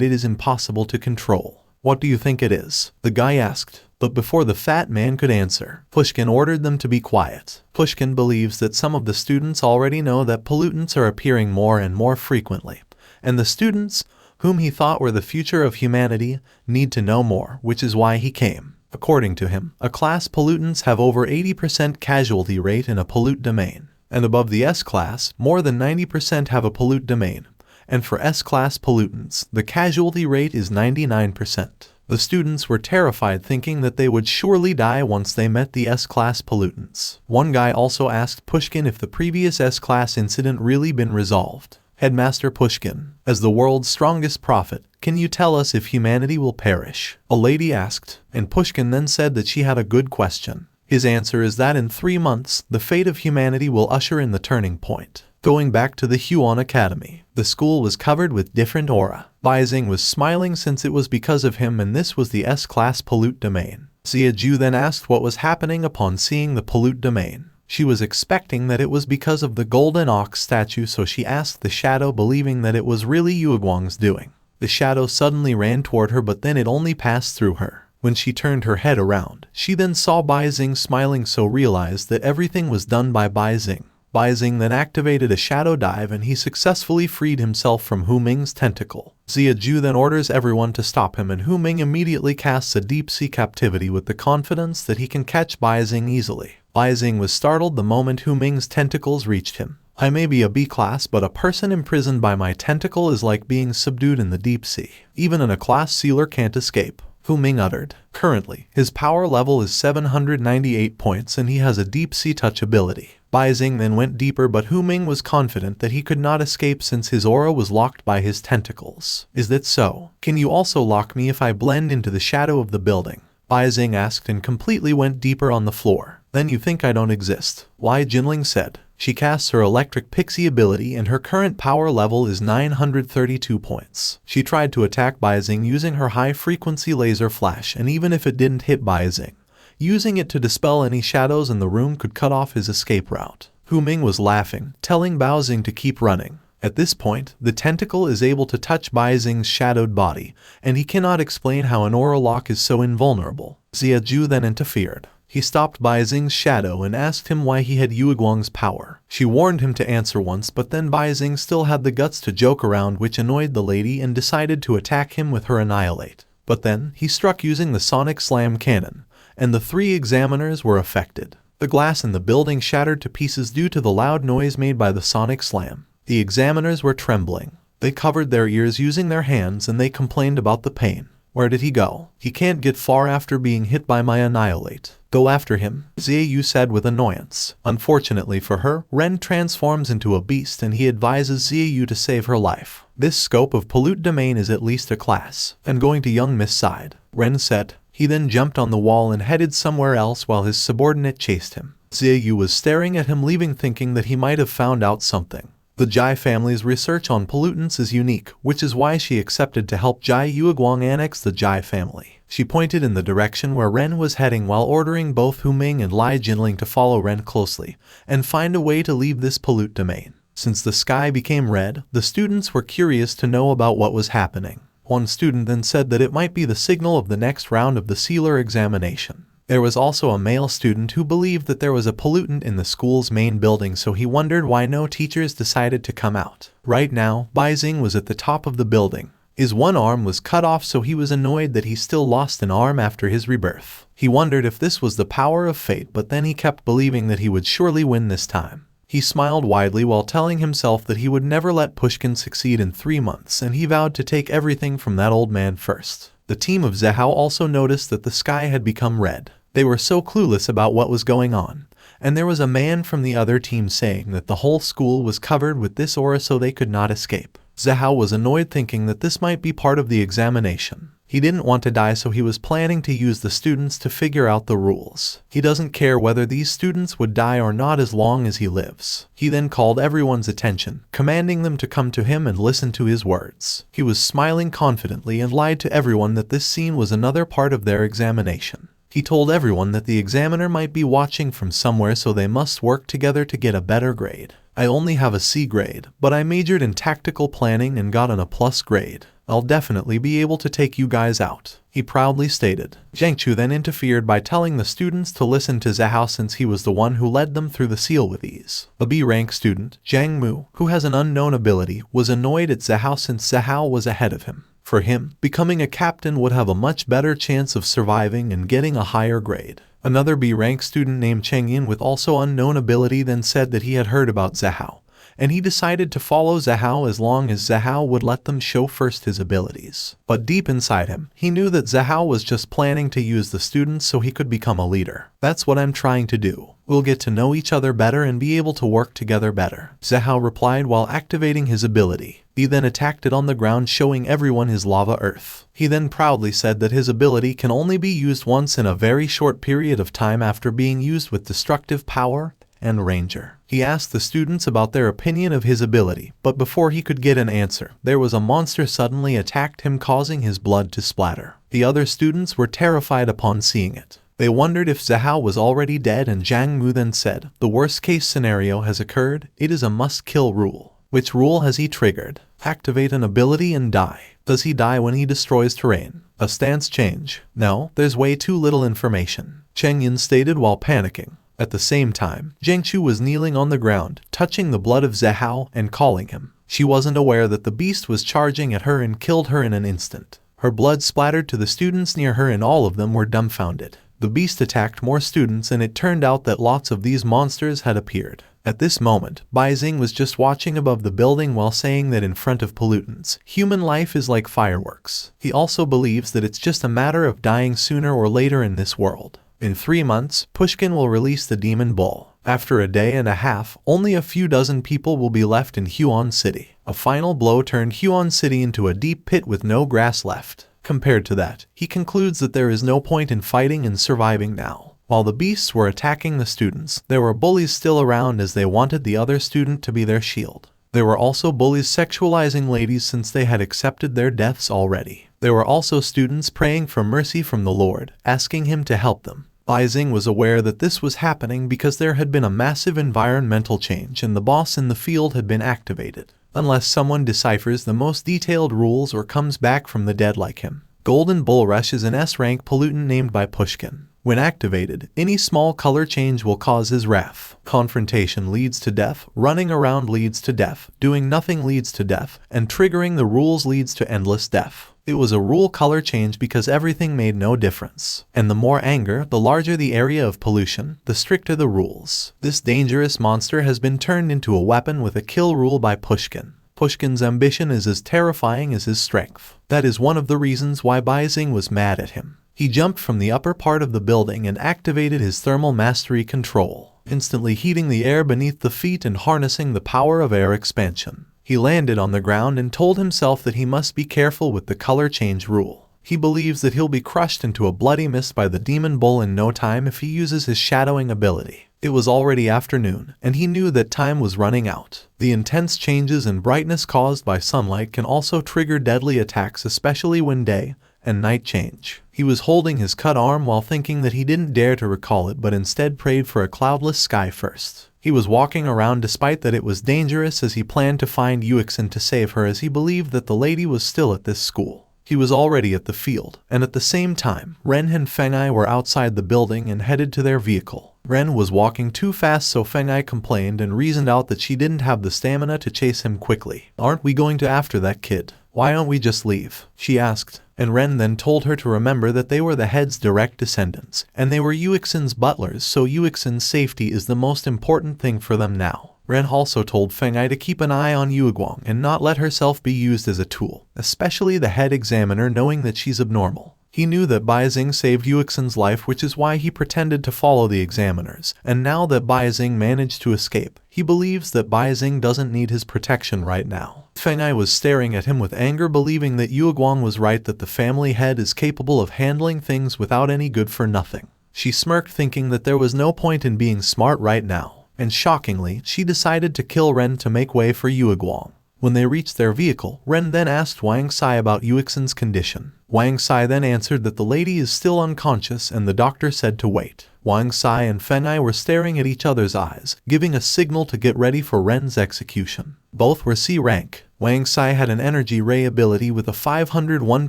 it is impossible to control. What do you think it is? The guy asked. But before the fat man could answer, Pushkin ordered them to be quiet. Pushkin believes that some of the students already know that pollutants are appearing more and more frequently, and the students, whom he thought were the future of humanity, need to know more, which is why he came. According to him, A-Class pollutants have over 80% casualty rate in a pollute domain, and above the S-Class, more than 90% have a pollute domain, and for S-Class pollutants, the casualty rate is 99%. The students were terrified, thinking that they would surely die once they met the S-Class pollutants. One guy also asked Pushkin if the previous S-Class incident really been resolved. Headmaster Pushkin, as the world's strongest prophet, can you tell us if humanity will perish? A lady asked, and Pushkin then said that she had a good question. His answer is that in 3 months, the fate of humanity will usher in the turning point. Going back to the Huon Academy, the school was covered with different aura. Baizing was smiling since it was because of him, and this was the S-Class pollute domain. Ziaju then asked what was happening upon seeing the pollute domain. She was expecting that it was because of the golden ox statue, so she asked the shadow, believing that it was really Yueguang's doing. The shadow suddenly ran toward her, but then it only passed through her. When she turned her head around, she then saw Baizing smiling, so realized that everything was done by Baizing. Baizing then activated a shadow dive, and he successfully freed himself from Hu Ming's tentacle. Ziaju then orders everyone to stop him, and Hu Ming immediately casts a deep-sea captivity with the confidence that he can catch Baizing easily. Baizing was startled the moment Hu Ming's tentacles reached him. I may be a B-class, but a person imprisoned by my tentacle is like being subdued in the deep sea. Even an A-class sealer can't escape, Hu Ming uttered. Currently, his power level is 798 points, and he has a deep-sea touch ability. Baizing then went deeper, but Hu Ming was confident that he could not escape since his aura was locked by his tentacles. Is that so? Can you also lock me if I blend into the shadow of the building? Baizing asked and completely went deeper on the floor. Then you think I don't exist? Why, Jinling said. She casts her electric pixie ability, and her current power level is 932 points. She tried to attack Baizing using her high-frequency laser flash, and even if it didn't hit Baizing, using it to dispel any shadows in the room could cut off his escape route. Hu Ming was laughing, telling Baozing to keep running. At this point, the tentacle is able to touch Baizing's shadowed body, and he cannot explain how an aura lock is so invulnerable. Ziaju then interfered. He stopped Baizing's shadow and asked him why he had Yueguang's power. She warned him to answer once, but then Baizing still had the guts to joke around, which annoyed the lady, and decided to attack him with her Annihilate. But then, he struck using the Sonic Slam cannon, and the 3 examiners were affected. The glass in the building shattered to pieces due to the loud noise made by the Sonic Slam. The examiners were trembling. They covered their ears using their hands, and they complained about the pain. Where did he go? He can't get far after being hit by my Annihilate. Go after him, Ziyu said with annoyance. Unfortunately for her, Ren transforms into a beast, and he advises Ziyu to save her life. This scope of pollute domain is at least a class. And going to young Miss side, Ren said. He then jumped on the wall and headed somewhere else while his subordinate chased him. Ziyu was staring at him, leaving, thinking that he might have found out something. The Jai family's research on pollutants is unique, which is why she accepted to help Jai Yueguang annex the Jai family. She pointed in the direction where Ren was heading while ordering both Hu Ming and Lai Jinling to follow Ren closely and find a way to leave this pollute domain. Since the sky became red, the students were curious to know about what was happening. One student then said that it might be the signal of the next round of the sealer examination. There was also a male student who believed that there was a pollutant in the school's main building, so he wondered why no teachers decided to come out. Right now, Baizing was at the top of the building. His one arm was cut off, so he was annoyed that he still lost an arm after his rebirth. He wondered if this was the power of fate, but then he kept believing that he would surely win this time. He smiled widely while telling himself that he would never let Pushkin succeed in 3 months, and he vowed to take everything from that old man first. The team of Zehao also noticed that the sky had become red. They were so clueless about what was going on, and there was a man from the other team saying that the whole school was covered with this aura so they could not escape. Zehao was annoyed, thinking that this might be part of the examination. He didn't want to die, so he was planning to use the students to figure out the rules. He doesn't care whether these students would die or not as long as he lives. He then called everyone's attention, commanding them to come to him and listen to his words. He was smiling confidently and lied to everyone that this scene was another part of their examination. He told everyone that the examiner might be watching from somewhere, so they must work together to get a better grade. I only have a C grade, but I majored in tactical planning and got an A+ grade. I'll definitely be able to take you guys out, he proudly stated. Zhang Chu then interfered by telling the students to listen to Zhao since he was the one who led them through the seal with ease. A B-rank student, Zhang Mu, who has an unknown ability, was annoyed at Zhao since Zhao was ahead of him. For him, becoming a captain would have a much better chance of surviving and getting a higher grade. Another B-rank student named Cheng Yin with also unknown ability then said that he had heard about Zhao, and he decided to follow Zhao as long as Zhao would let them show first his abilities. But deep inside him, he knew that Zhao was just planning to use the students so he could become a leader. That's what I'm trying to do. We'll get to know each other better and be able to work together better, Zhao replied while activating his ability. He then attacked it on the ground, showing everyone his lava earth. He then proudly said that his ability can only be used once in a very short period of time after being used with destructive power and ranger. He asked the students about their opinion of his ability, but before he could get an answer, there was a monster suddenly attacked him, causing his blood to splatter. The other students were terrified upon seeing it. They wondered if Zhao was already dead, and Zhang Mu then said, "The worst case scenario has occurred. It is a must-kill rule." Which rule has he triggered? Activate an ability and die. Does he die when he destroys terrain? A stance change? No, there's way too little information, Cheng Yin stated while panicking. At the same time, Zhang Chu was kneeling on the ground, touching the blood of Zhao and calling him. She wasn't aware that the beast was charging at her and killed her in an instant. Her blood splattered to the students near her and all of them were dumbfounded. The beast attacked more students and it turned out that lots of these monsters had appeared. At this moment, Bai Xing was just watching above the building while saying that in front of pollutants, human life is like fireworks. He also believes that it's just a matter of dying sooner or later in this world. In 3 months, Pushkin will release the Demon Bull. After a day and a half, only a few dozen people will be left in Huan City. A final blow turned Huan City into a deep pit with no grass left. Compared to that, he concludes that there is no point in fighting and surviving now. While the beasts were attacking the students, there were bullies still around as they wanted the other student to be their shield. There were also bullies sexualizing ladies since they had accepted their deaths already. There were also students praying for mercy from the Lord, asking him to help them. Bai Xing was aware that this was happening because there had been a massive environmental change and the boss in the field had been activated. Unless someone deciphers the most detailed rules or comes back from the dead like him. Golden Bull Rush is an S-rank pollutant named by Pushkin. When activated, any small color change will cause his wrath. Confrontation leads to death, running around leads to death, doing nothing leads to death, and triggering the rules leads to endless death. It was a rule color change because everything made no difference. And the more anger, the larger the area of pollution, the stricter the rules. This dangerous monster has been turned into a weapon with a kill rule by Pushkin. Pushkin's ambition is as terrifying as his strength. That is one of the reasons why Bai Xing was mad at him. He jumped from the upper part of the building and activated his thermal mastery control, instantly heating the air beneath the feet and harnessing the power of air expansion. He landed on the ground and told himself that he must be careful with the color change rule. He believes that he'll be crushed into a bloody mist by the Demon Bull in no time if he uses his shadowing ability. It was already afternoon, and he knew that time was running out. The intense changes in brightness caused by sunlight can also trigger deadly attacks, especially when day and night change. He was holding his cut arm while thinking that he didn't dare to recall it but instead prayed for a cloudless sky first. He was walking around despite that it was dangerous as he planned to find Yuixin to save her as he believed that the lady was still at this school. He was already at the field, and at the same time, Ren and Fengai were outside the building and headed to their vehicle. Ren was walking too fast, so Fengai complained and reasoned out that she didn't have the stamina to chase him quickly. "Aren't we going to after that kid? Why don't we just leave?" she asked, and Ren then told her to remember that they were the head's direct descendants, and they were Yuixin's butlers, so Yuixin's safety is the most important thing for them now. Ren also told Fengai to keep an eye on Yuiguang and not let herself be used as a tool, especially the head examiner knowing that she's abnormal. He knew that Baizing saved Yuexin's life, which is why he pretended to follow the examiners, and now that Baizing managed to escape, he believes that Baizing doesn't need his protection right now. Feng Ai was staring at him with anger, believing that Yueguang was right, that the family head is capable of handling things without any good for nothing. She smirked, thinking that there was no point in being smart right now, and shockingly, she decided to kill Ren to make way for Yueguang. When they reached their vehicle, Ren then asked Wang Sai about Yuexin's condition. Wang Sai then answered that the lady is still unconscious and the doctor said to wait. Wang Sai and Feng Ai were staring at each other's eyes, giving a signal to get ready for Ren's execution. Both were C rank. Wang Sai had an energy ray ability with a 501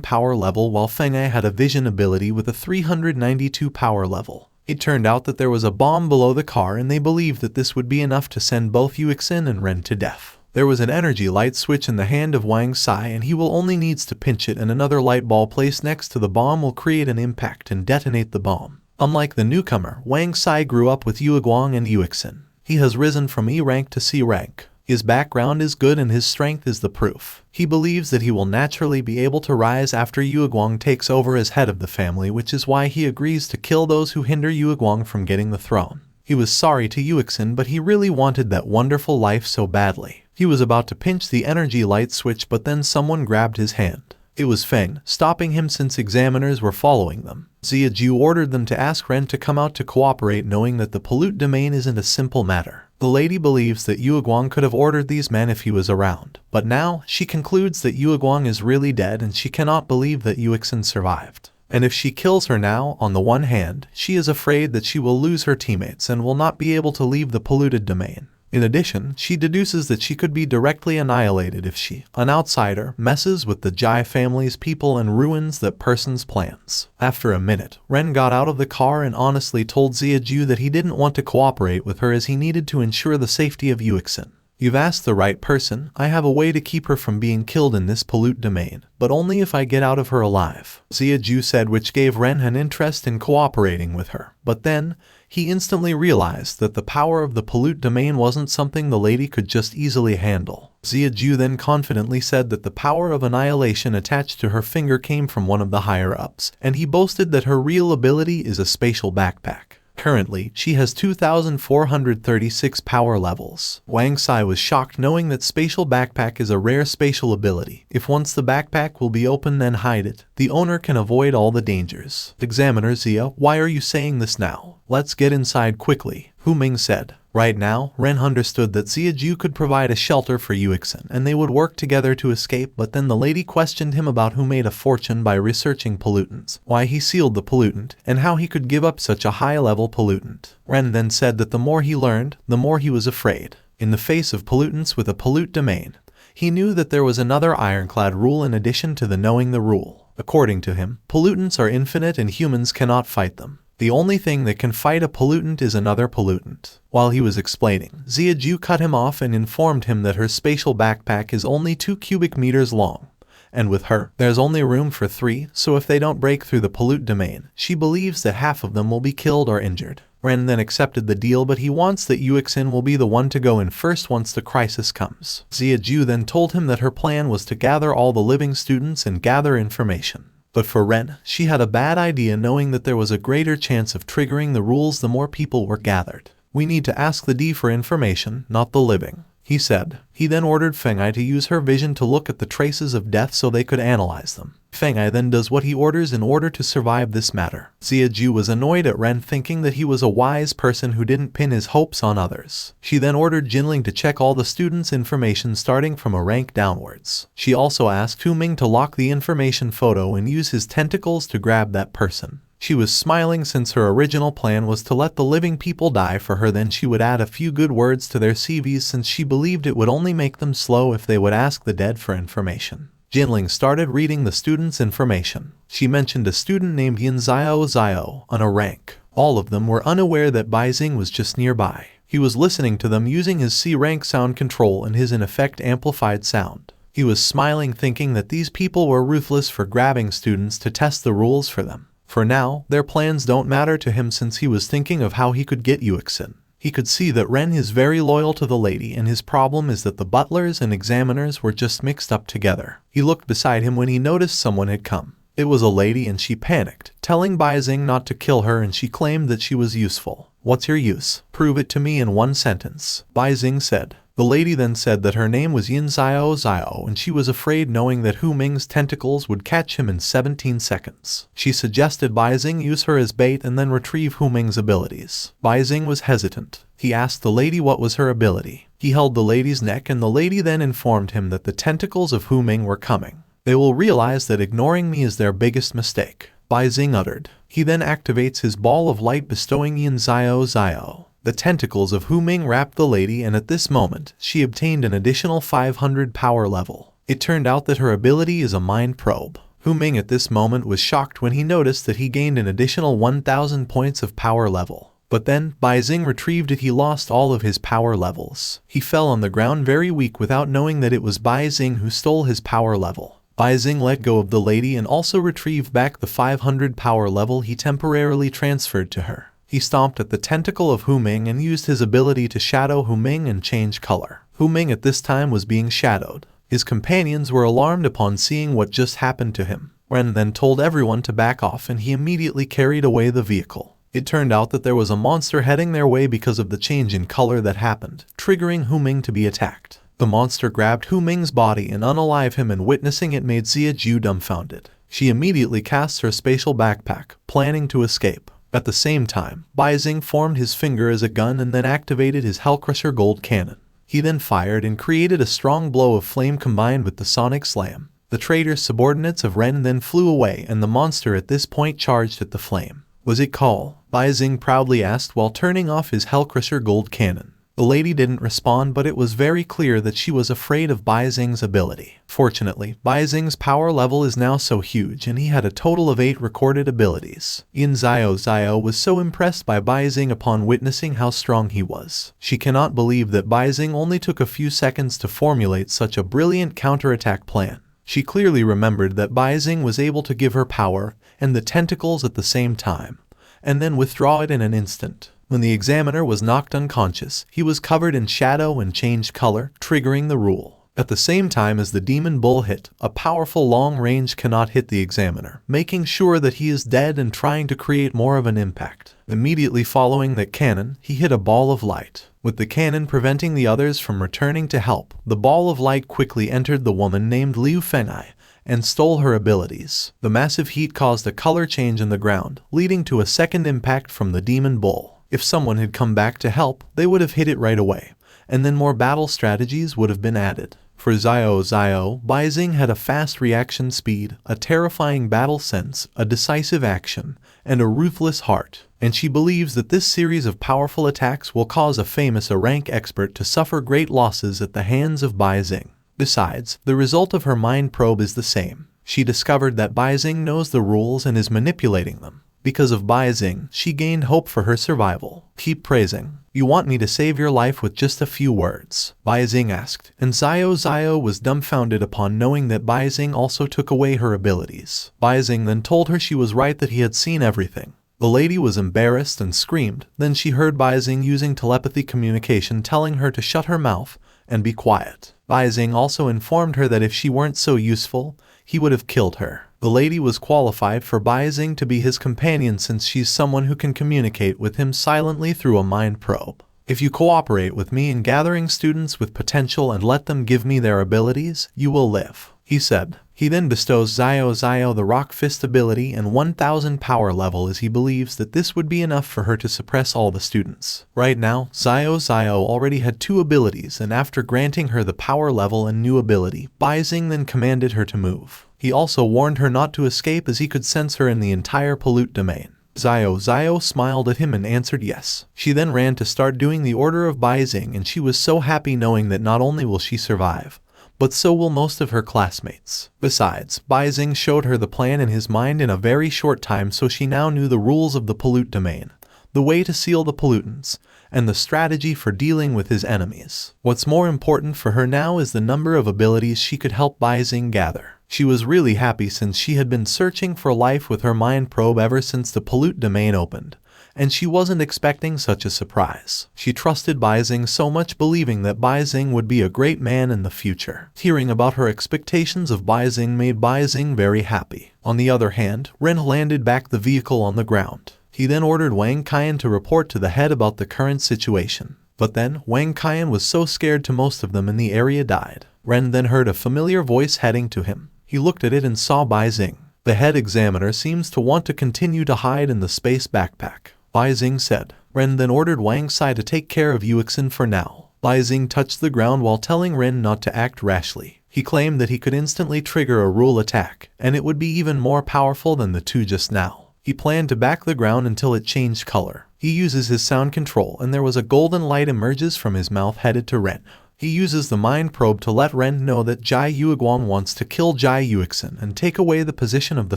power level, while Feng Ai had a vision ability with a 392 power level. It turned out that there was a bomb below the car, and they believed that this would be enough to send both Yuexin and Ren to death. There was an energy light switch in the hand of Wang Sai, and he will only needs to pinch it, and another light ball placed next to the bomb will create an impact and detonate the bomb. Unlike the newcomer, Wang Sai grew up with Yueguang and Yuexin. He has risen from E rank to C rank. His background is good and his strength is the proof. He believes that he will naturally be able to rise after Yueguang takes over as head of the family, which is why he agrees to kill those who hinder Yueguang from getting the throne. He was sorry to Yuexin, but he really wanted that wonderful life so badly. He was about to pinch the energy light switch, but then someone grabbed his hand. It was Feng, stopping him since examiners were following them. Ziaju ordered them to ask Ren to come out to cooperate, knowing that the polluted domain isn't a simple matter. The lady believes that Yueguang could have ordered these men if he was around, but now she concludes that Yueguang is really dead and she cannot believe that Yuexin survived. And if she kills her now, on the one hand, she is afraid that she will lose her teammates and will not be able to leave the polluted domain. In addition, she deduces that she could be directly annihilated if she, an outsider, messes with the Jai family's people and ruins that person's plans. After a minute, Ren got out of the car and honestly told Ziaju that he didn't want to cooperate with her as he needed to ensure the safety of Yuexin. You've asked the right person. I have a way to keep her from being killed in this polluted domain, but only if I get out of her alive, Ziaju said, which gave Ren an interest in cooperating with her. But then, he instantly realized that the power of the polluted domain wasn't something the lady could just easily handle. Ziaju then confidently said that the power of annihilation attached to her finger came from one of the higher-ups, and he boasted that her real ability is a spatial backpack. Currently, she has 2,436 power levels. Wang Sai was shocked, knowing that spatial backpack is a rare spatial ability. If once the backpack will be open, then hide it. The owner can avoid all the dangers. Examiner Zia, why are you saying this now? Let's get inside quickly, Hu Ming said. Right now, Ren understood that Ziaju could provide a shelter for Yuexin and they would work together to escape, but then the lady questioned him about who made a fortune by researching pollutants, why he sealed the pollutant, and how he could give up such a high-level pollutant. Ren then said that the more he learned, the more he was afraid. In the face of pollutants with a pollute domain, he knew that there was another ironclad rule in addition to the knowing the rule. According to him, pollutants are infinite and humans cannot fight them. The only thing that can fight a pollutant is another pollutant. While he was explaining, Ziaju cut him off and informed him that her spatial backpack is only 2 cubic meters long. And with her, there's only room for 3, so if they don't break through the pollute domain, she believes that half of them will be killed or injured. Ren then accepted the deal, but he wants that Yuexin will be the one to go in first once the crisis comes. Ziaju then told him that her plan was to gather all the living students and gather information. But for Ren, she had a bad idea, knowing that there was a greater chance of triggering the rules the more people were gathered. We need to ask the D for information, not the living, he said. He then ordered Feng Ai to use her vision to look at the traces of death so they could analyze them. Feng Ai then does what he orders in order to survive this matter. Ziaju was annoyed at Ren, thinking that he was a wise person who didn't pin his hopes on others. She then ordered Jinling to check all the students' information starting from a rank downwards. She also asked Hu Ming to lock the information photo and use his tentacles to grab that person. She was smiling since her original plan was to let the living people die for her, then she would add a few good words to their CVs since she believed it would only make them slow if they would ask the dead for information. Jinling started reading the students' information. She mentioned a student named Yin Zio on a rank. All of them were unaware that Baizing was just nearby. He was listening to them using his C-rank sound control and his in effect amplified sound. He was smiling, thinking that these people were ruthless for grabbing students to test the rules for them. For now, their plans don't matter to him since he was thinking of how he could get Yuexin. He could see that Ren is very loyal to the lady, and his problem is that the butlers and examiners were just mixed up together. He looked beside him when he noticed someone had come. It was a lady and she panicked, telling Baizing not to kill her, and she claimed that she was useful. "What's your use? Prove it to me in one sentence," Baizing said. The lady then said that her name was Yin Xiao Xiao and she was afraid knowing that Hu Ming's tentacles would catch him in 17 seconds. She suggested Baizing use her as bait and then retrieve Hu Ming's abilities. Baizing was hesitant. He asked the lady what was her ability. He held the lady's neck and the lady then informed him that the tentacles of Hu Ming were coming. "They will realize that ignoring me is their biggest mistake," Baizing uttered. He then activates his ball of light, bestowing Yin Xiao Xiao. The tentacles of Hu Ming wrapped the lady, and at this moment, she obtained an additional 500 power level. It turned out that her ability is a mind probe. Hu Ming at this moment was shocked when he noticed that he gained an additional 1000 points of power level. But then, Baizing retrieved it. He lost all of his power levels. He fell on the ground very weak without knowing that it was Baizing who stole his power level. Baizing let go of the lady and also retrieved back the 500 power level he temporarily transferred to her. He stomped at the tentacle of Hu Ming and used his ability to shadow Hu Ming and change color. Hu Ming at this time was being shadowed. His companions were alarmed upon seeing what just happened to him. Ren then told everyone to back off and he immediately carried away the vehicle. It turned out that there was a monster heading their way because of the change in color that happened, triggering Hu Ming to be attacked. The monster grabbed Hu Ming's body and unalive him, and witnessing it made Xia Ju dumbfounded. She immediately casts her spatial backpack, planning to escape. At the same time, Baizing formed his finger as a gun and then activated his Hellcrusher gold cannon. He then fired and created a strong blow of flame combined with the sonic slam. The traitor's subordinates of Ren then flew away and the monster at this point charged at the flame. "Was it Call?" Baizing proudly asked while turning off his Hellcrusher gold cannon. The lady didn't respond, but it was very clear that she was afraid of Baizing's ability. Fortunately, Baizing's power level is now so huge and he had a total of 8 recorded abilities. Yin Xiao Xiao was so impressed by Baizing upon witnessing how strong he was. She cannot believe that Baizing only took a few seconds to formulate such a brilliant counterattack plan. She clearly remembered that Baizing was able to give her power and the tentacles at the same time, and then withdraw it in an instant. When the examiner was knocked unconscious, he was covered in shadow and changed color, triggering the rule. At the same time as the demon bull hit, a powerful long range cannot hit the examiner, making sure that he is dead and trying to create more of an impact. Immediately following that cannon, he hit a ball of light. With the cannon preventing the others from returning to help, the ball of light quickly entered the woman named Liu Fengai and stole her abilities. The massive heat caused a color change in the ground, leading to a second impact from the demon bull. If someone had come back to help, they would have hit it right away, and then more battle strategies would have been added. For Xiao Xiao, Baizing had a fast reaction speed, a terrifying battle sense, a decisive action, and a ruthless heart, and she believes that this series of powerful attacks will cause a famous rank expert to suffer great losses at the hands of Baizing. Besides, the result of her mind probe is the same. She discovered that Baizing knows the rules and is manipulating them. Because of Baizing, she gained hope for her survival. "Keep praising. You want me to save your life with just a few words?" Baizing asked, and Xiao Xiao was dumbfounded upon knowing that Baizing also took away her abilities. Baizing then told her she was right, that he had seen everything. The lady was embarrassed and screamed. Then she heard Baizing using telepathy communication telling her to shut her mouth and be quiet. Baizing also informed her that if she weren't so useful, he would have killed her. The lady was qualified for Baizing to be his companion since she's someone who can communicate with him silently through a mind probe. "If you cooperate with me in gathering students with potential and let them give me their abilities, you will live," he said. He then bestows Xiao Xiao the Rock Fist ability and 1000 power level, as he believes that this would be enough for her to suppress all the students. Right now, Xiao Xiao already had 2 abilities, and after granting her the power level and new ability, Baizing then commanded her to move. He also warned her not to escape as he could sense her in the entire pollute domain. Xiao Xiao smiled at him and answered yes. She then ran to start doing the order of Baizing, and she was so happy knowing that not only will she survive, but so will most of her classmates. Besides, Baizing showed her the plan in his mind in a very short time, so she now knew the rules of the pollute domain, the way to seal the pollutants, and the strategy for dealing with his enemies. What's more important for her now is the number of abilities she could help Baizing gather. She was really happy since she had been searching for life with her mind probe ever since the pollute domain opened, and she wasn't expecting such a surprise. She trusted Baizing so much, believing that Baizing would be a great man in the future. Hearing about her expectations of Baizing made Baizing very happy. On the other hand, Ren landed back the vehicle on the ground. He then ordered Wang Qian to report to the head about the current situation. But then, Wang Qian was so scared to most of them in the area died. Ren then heard a familiar voice heading to him. He looked at it and saw Baizing. The head examiner seems to want to continue to hide in the space backpack, Baizing said. Ren then ordered Wang Sai to take care of Yuixin for now. Baizing touched the ground while telling Ren not to act rashly. He claimed that he could instantly trigger a rule attack, and it would be even more powerful than the two just now. He planned to back the ground until it changed color. He uses his sound control and there was a golden light emerges from his mouth headed to Ren. He uses the mind probe to let Ren know that Jai Yuiguang wants to kill Jai Yuixin and take away the position of the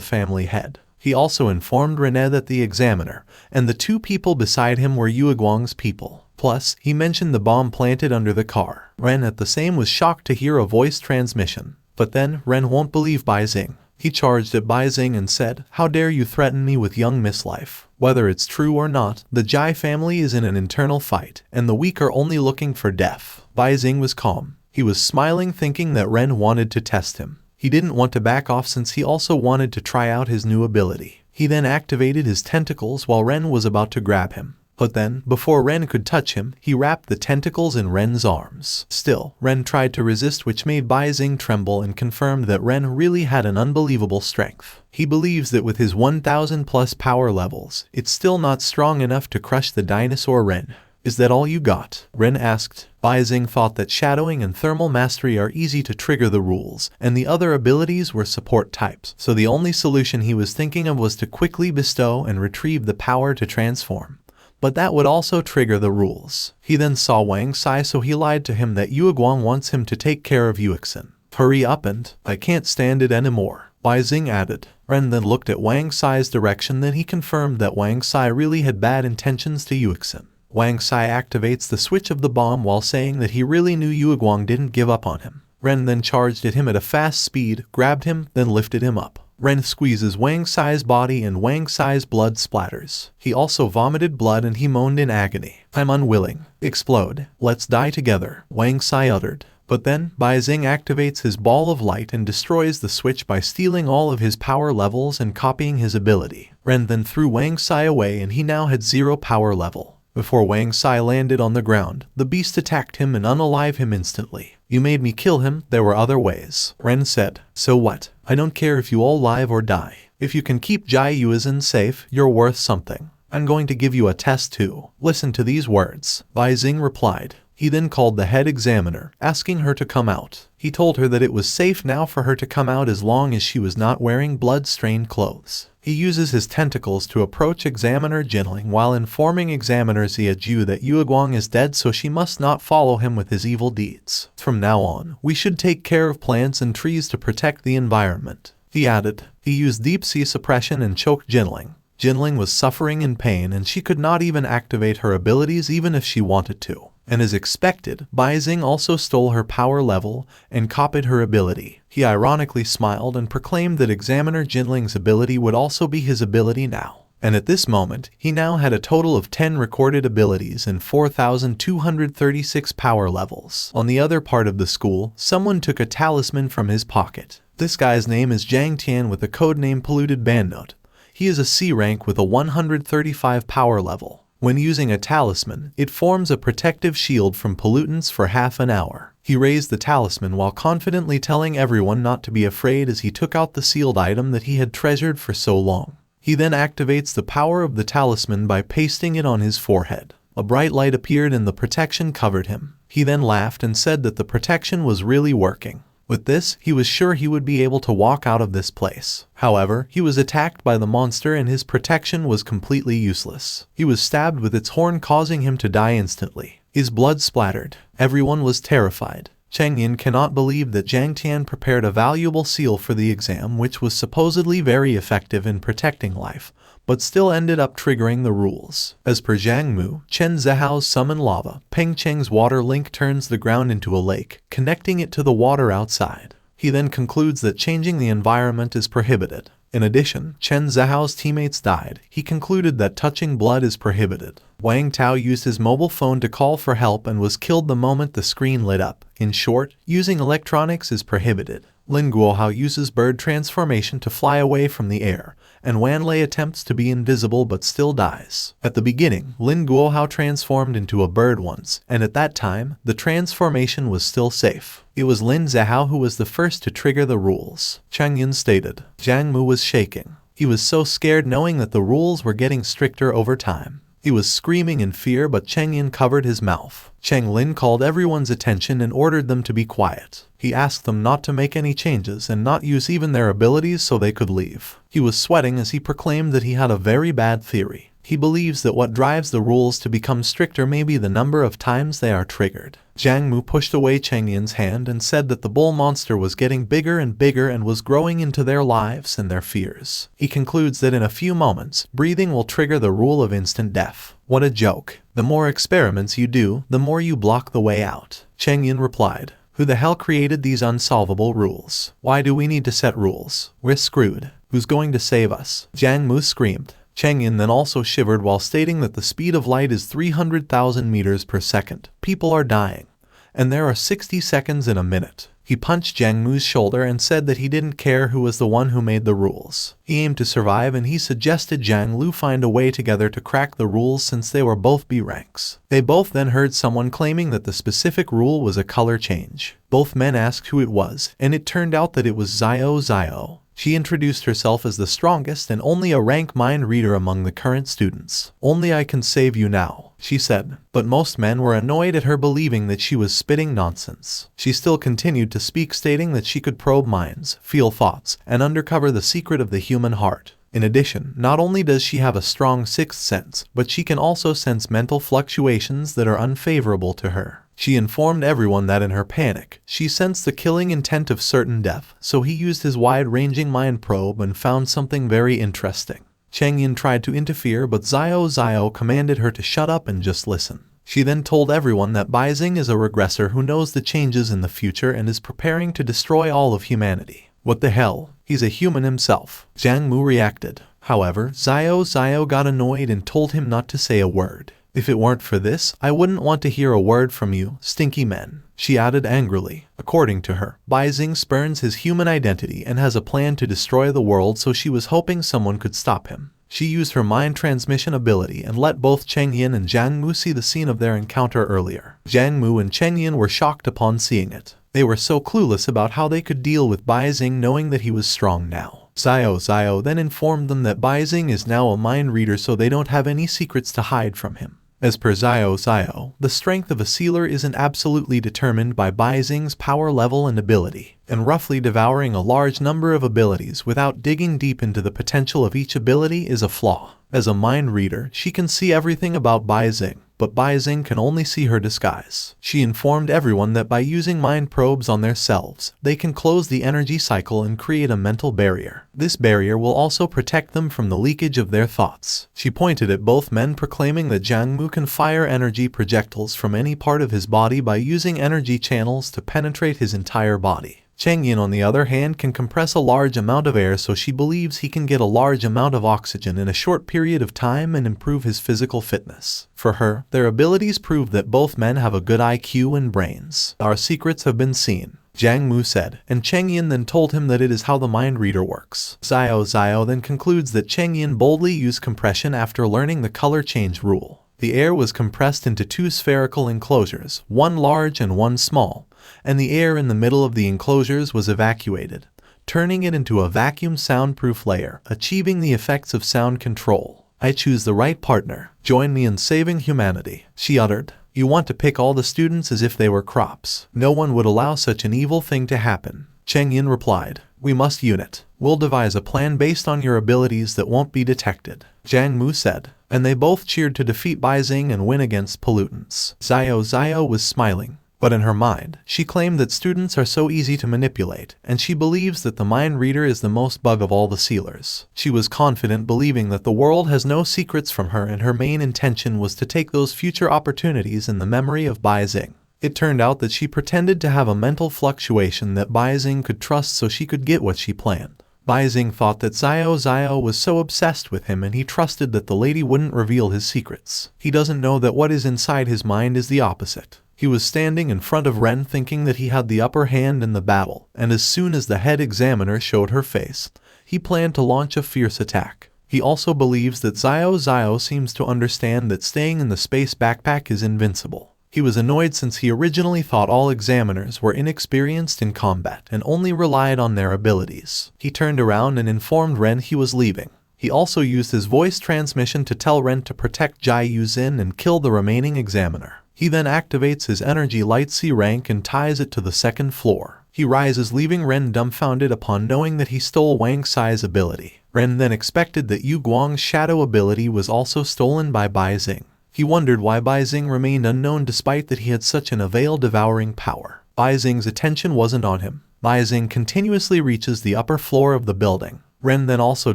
family head. He also informed Rene that the examiner and the two people beside him were Yuiguang's people. Plus, he mentioned the bomb planted under the car. Ren at the same was shocked to hear a voice transmission. But then, Ren won't believe Baizing. He charged at Baizing and said, "How dare you threaten me with young Miss Life? Whether it's true or not, the Jai family is in an internal fight, and the weak are only looking for death." Baizing was calm. He was smiling, thinking that Ren wanted to test him. He didn't want to back off since he also wanted to try out his new ability. He then activated his tentacles while Ren was about to grab him. But then, before Ren could touch him, he wrapped the tentacles in Ren's arms. Still, Ren tried to resist, which made Baizing tremble and confirmed that Ren really had an unbelievable strength. He believes that with his 1000 plus power levels, it's still not strong enough to crush the dinosaur Ren. "Is that all you got?" Ren asked. Baizing thought that shadowing and thermal mastery are easy to trigger the rules, and the other abilities were support types, so the only solution he was thinking of was to quickly bestow and retrieve the power to transform. But that would also trigger the rules. He then saw Wang Sai, so he lied to him that Yuiguang wants him to take care of Yuixin. "Hurry up and I can't stand it anymore," Baizing added. Ren then looked at Wang Sai's direction, then he confirmed that Wang Sai really had bad intentions to Yuixin. Wang Sai activates the switch of the bomb while saying that he really knew Yuiguang didn't give up on him. Ren then charged at him at a fast speed, grabbed him, then lifted him up. Ren squeezes Wang Sai's body and Wang Sai's blood splatters. He also vomited blood and he moaned in agony. "I'm unwilling. Explode. Let's die together," Wang Sai uttered. But then, Baizing activates his ball of light and destroys the switch by stealing all of his power levels and copying his ability. Ren then threw Wang Sai away and he now had 0 power level. Before Wang Sai landed on the ground, the beast attacked him and unalived him instantly. "You made me kill him, there were other ways," Ren said. "So what? I don't care if you all live or die. If you can keep Jai Yuizhen safe, you're worth something. I'm going to give you a test too. Listen to these words," Baizing replied. He then called the head examiner, asking her to come out. He told her that it was safe now for her to come out as long as she was not wearing blood-stained clothes. He uses his tentacles to approach Examiner Jinling while informing Examiner Ziaju that Yuiguang is dead, so she must not follow him with his evil deeds. "From now on, we should take care of plants and trees to protect the environment," he added. He used deep sea suppression and choked Jinling. Jinling was suffering in pain and she could not even activate her abilities even if she wanted to. And as expected, Baizing also stole her power level and copied her ability. He ironically smiled and proclaimed that Examiner Jinling's ability would also be his ability now. And at this moment, he now had a total of 10 recorded abilities and 4,236 power levels. On the other part of the school, someone took a talisman from his pocket. This guy's name is Zhang Tian with the codename Polluted Bandnote. He is a C rank with a 135 power level. When using a talisman, it forms a protective shield from pollutants for half an hour. He raised the talisman while confidently telling everyone not to be afraid as he took out the sealed item that he had treasured for so long. He then activates the power of the talisman by pasting it on his forehead. A bright light appeared and the protection covered him. He then laughed and said that the protection was really working. With this, he was sure he would be able to walk out of this place. However, he was attacked by the monster and his protection was completely useless. He was stabbed with its horn, causing him to die instantly. His blood splattered. Everyone was terrified. Cheng Yin cannot believe that Zhang Tian prepared a valuable seal for the exam, which was supposedly very effective in protecting life, but still ended up triggering the rules. As per Zhang Mu, Chen Zihao's summon lava, Peng Cheng's water link turns the ground into a lake, connecting it to the water outside. He then concludes that changing the environment is prohibited. In addition, Chen Zhao's teammates died. He concluded that touching blood is prohibited. Wang Tao used his mobile phone to call for help and was killed the moment the screen lit up. In short, using electronics is prohibited. Lin Guohao uses bird transformation to fly away from the air, and Wan Lei attempts to be invisible but still dies. At the beginning, Lin Guohao transformed into a bird once, and at that time, the transformation was still safe. It was Lin Zhao who was the first to trigger the rules. Cheng Yin stated. Jiang Mu was shaking. He was so scared knowing that the rules were getting stricter over time. He was screaming in fear, but Cheng Yin covered his mouth. Cheng Lin called everyone's attention and ordered them to be quiet. He asked them not to make any changes and not use even their abilities so they could leave. He was sweating as he proclaimed that he had a very bad theory. He believes that what drives the rules to become stricter may be the number of times they are triggered. Jiang Mu pushed away Cheng Yin's hand and said that the bull monster was getting bigger and was growing into their lives and their fears. He concludes that in a few moments, breathing will trigger the rule of instant death. What a joke. The more experiments you do, the more you block the way out. Cheng Yin replied. Who the hell created these unsolvable rules? Why do we need to set rules? We're screwed. Who's going to save us? Jiang Mu screamed. Cheng Yin then also shivered while stating that the speed of light is 300,000 meters per second. People are dying. And there are 60 seconds in a minute. He punched Jiang Mu's shoulder and said that he didn't care who was the one who made the rules. He aimed to survive and he suggested Jiang Lu find a way together to crack the rules since they were both B ranks. They both then heard someone claiming that the specific rule was a color change. Both men asked who it was, and it turned out that it was Zhao. She introduced herself as the strongest and only a rank mind reader among the current students. Only I can save you now, she said. But most men were annoyed at her believing that she was spitting nonsense. She still continued to speak, stating that she could probe minds, feel thoughts, and uncover the secret of the human heart. In addition, not only does she have a strong sixth sense, but she can also sense mental fluctuations that are unfavorable to her. She informed everyone that in her panic, she sensed the killing intent of certain death, so he used his wide-ranging mind probe and found something very interesting. Cheng Yin tried to interfere, but Zhao commanded her to shut up and just listen. She then told everyone that Beijing is a regressor who knows the changes in the future and is preparing to destroy all of humanity. What the hell? He's a human himself. Jiang Mu reacted. However, Zhao got annoyed and told him not to say a word. If it weren't for this, I wouldn't want to hear a word from you, stinky men, she added angrily. According to her, Beijing spurns his human identity and has a plan to destroy the world, so she was hoping someone could stop him. She used her mind transmission ability and let both Cheng Yin and Jiang Mu see the scene of their encounter earlier. Jiang Mu and Cheng Yin were shocked upon seeing it. They were so clueless about how they could deal with Beijing knowing that he was strong now. Zhao then informed them that Beijing is now a mind reader, so they don't have any secrets to hide from him. As per Zhao, the strength of a sealer isn't absolutely determined by Beijing's power level and ability, and roughly devouring a large number of abilities without digging deep into the potential of each ability is a flaw. As a mind reader, she can see everything about Beijing, but Beijing can only see her disguise. She informed everyone that by using mind probes on themselves, they can close the energy cycle and create a mental barrier. This barrier will also protect them from the leakage of their thoughts. She pointed at both men, proclaiming that Jiang Mu can fire energy projectiles from any part of his body by using energy channels to penetrate his entire body. Cheng Yin, on the other hand, can compress a large amount of air, so she believes he can get a large amount of oxygen in a short period of time and improve his physical fitness. For her, their abilities prove that both men have a good IQ and brains. Our secrets have been seen, Jiang Mu said, and Cheng Yin then told him that it is how the mind reader works. Zhao then concludes that Cheng Yin boldly used compression after learning the color change rule. The air was compressed into two spherical enclosures, one large and one small, and the air in the middle of the enclosures was evacuated, turning it into a vacuum soundproof layer, achieving the effects of sound control. I choose the right partner. Join me in saving humanity, she uttered. You want to pick all the students as if they were crops. No one would allow such an evil thing to happen. Cheng Yin replied. We must unite. We'll devise a plan based on your abilities that won't be detected, Jiang Mu said, and they both cheered to defeat Beijing and win against pollutants. Zhao was smiling, but in her mind, she claimed that students are so easy to manipulate, and she believes that the mind reader is the most bug of all the sealers. She was confident, believing that the world has no secrets from her, and her main intention was to take those future opportunities in the memory of Beijing. It turned out that she pretended to have a mental fluctuation that Beijing could trust so she could get what she planned. Baizing thought that Xiao was so obsessed with him and he trusted that the lady wouldn't reveal his secrets. He doesn't know that what is inside his mind is the opposite. He was standing in front of Ren thinking that he had the upper hand in the battle, and as soon as the head examiner showed her face, he planned to launch a fierce attack. He also believes that Xiao seems to understand that staying in the space backpack is invincible. He was annoyed since he originally thought all examiners were inexperienced in combat and only relied on their abilities. He turned around and informed Ren he was leaving. He also used his voice transmission to tell Ren to protect Jai Yuzin and kill the remaining examiner. He then activates his energy light C rank and ties it to the second floor. He rises, leaving Ren dumbfounded upon knowing that he stole Wang Sai's ability. Ren then expected that Yu Guang's shadow ability was also stolen by Baizing. He wondered why Baizing remained unknown despite that he had such an veil-devouring power. Baizing's attention wasn't on him. Baizing continuously reaches the upper floor of the building. Ren then also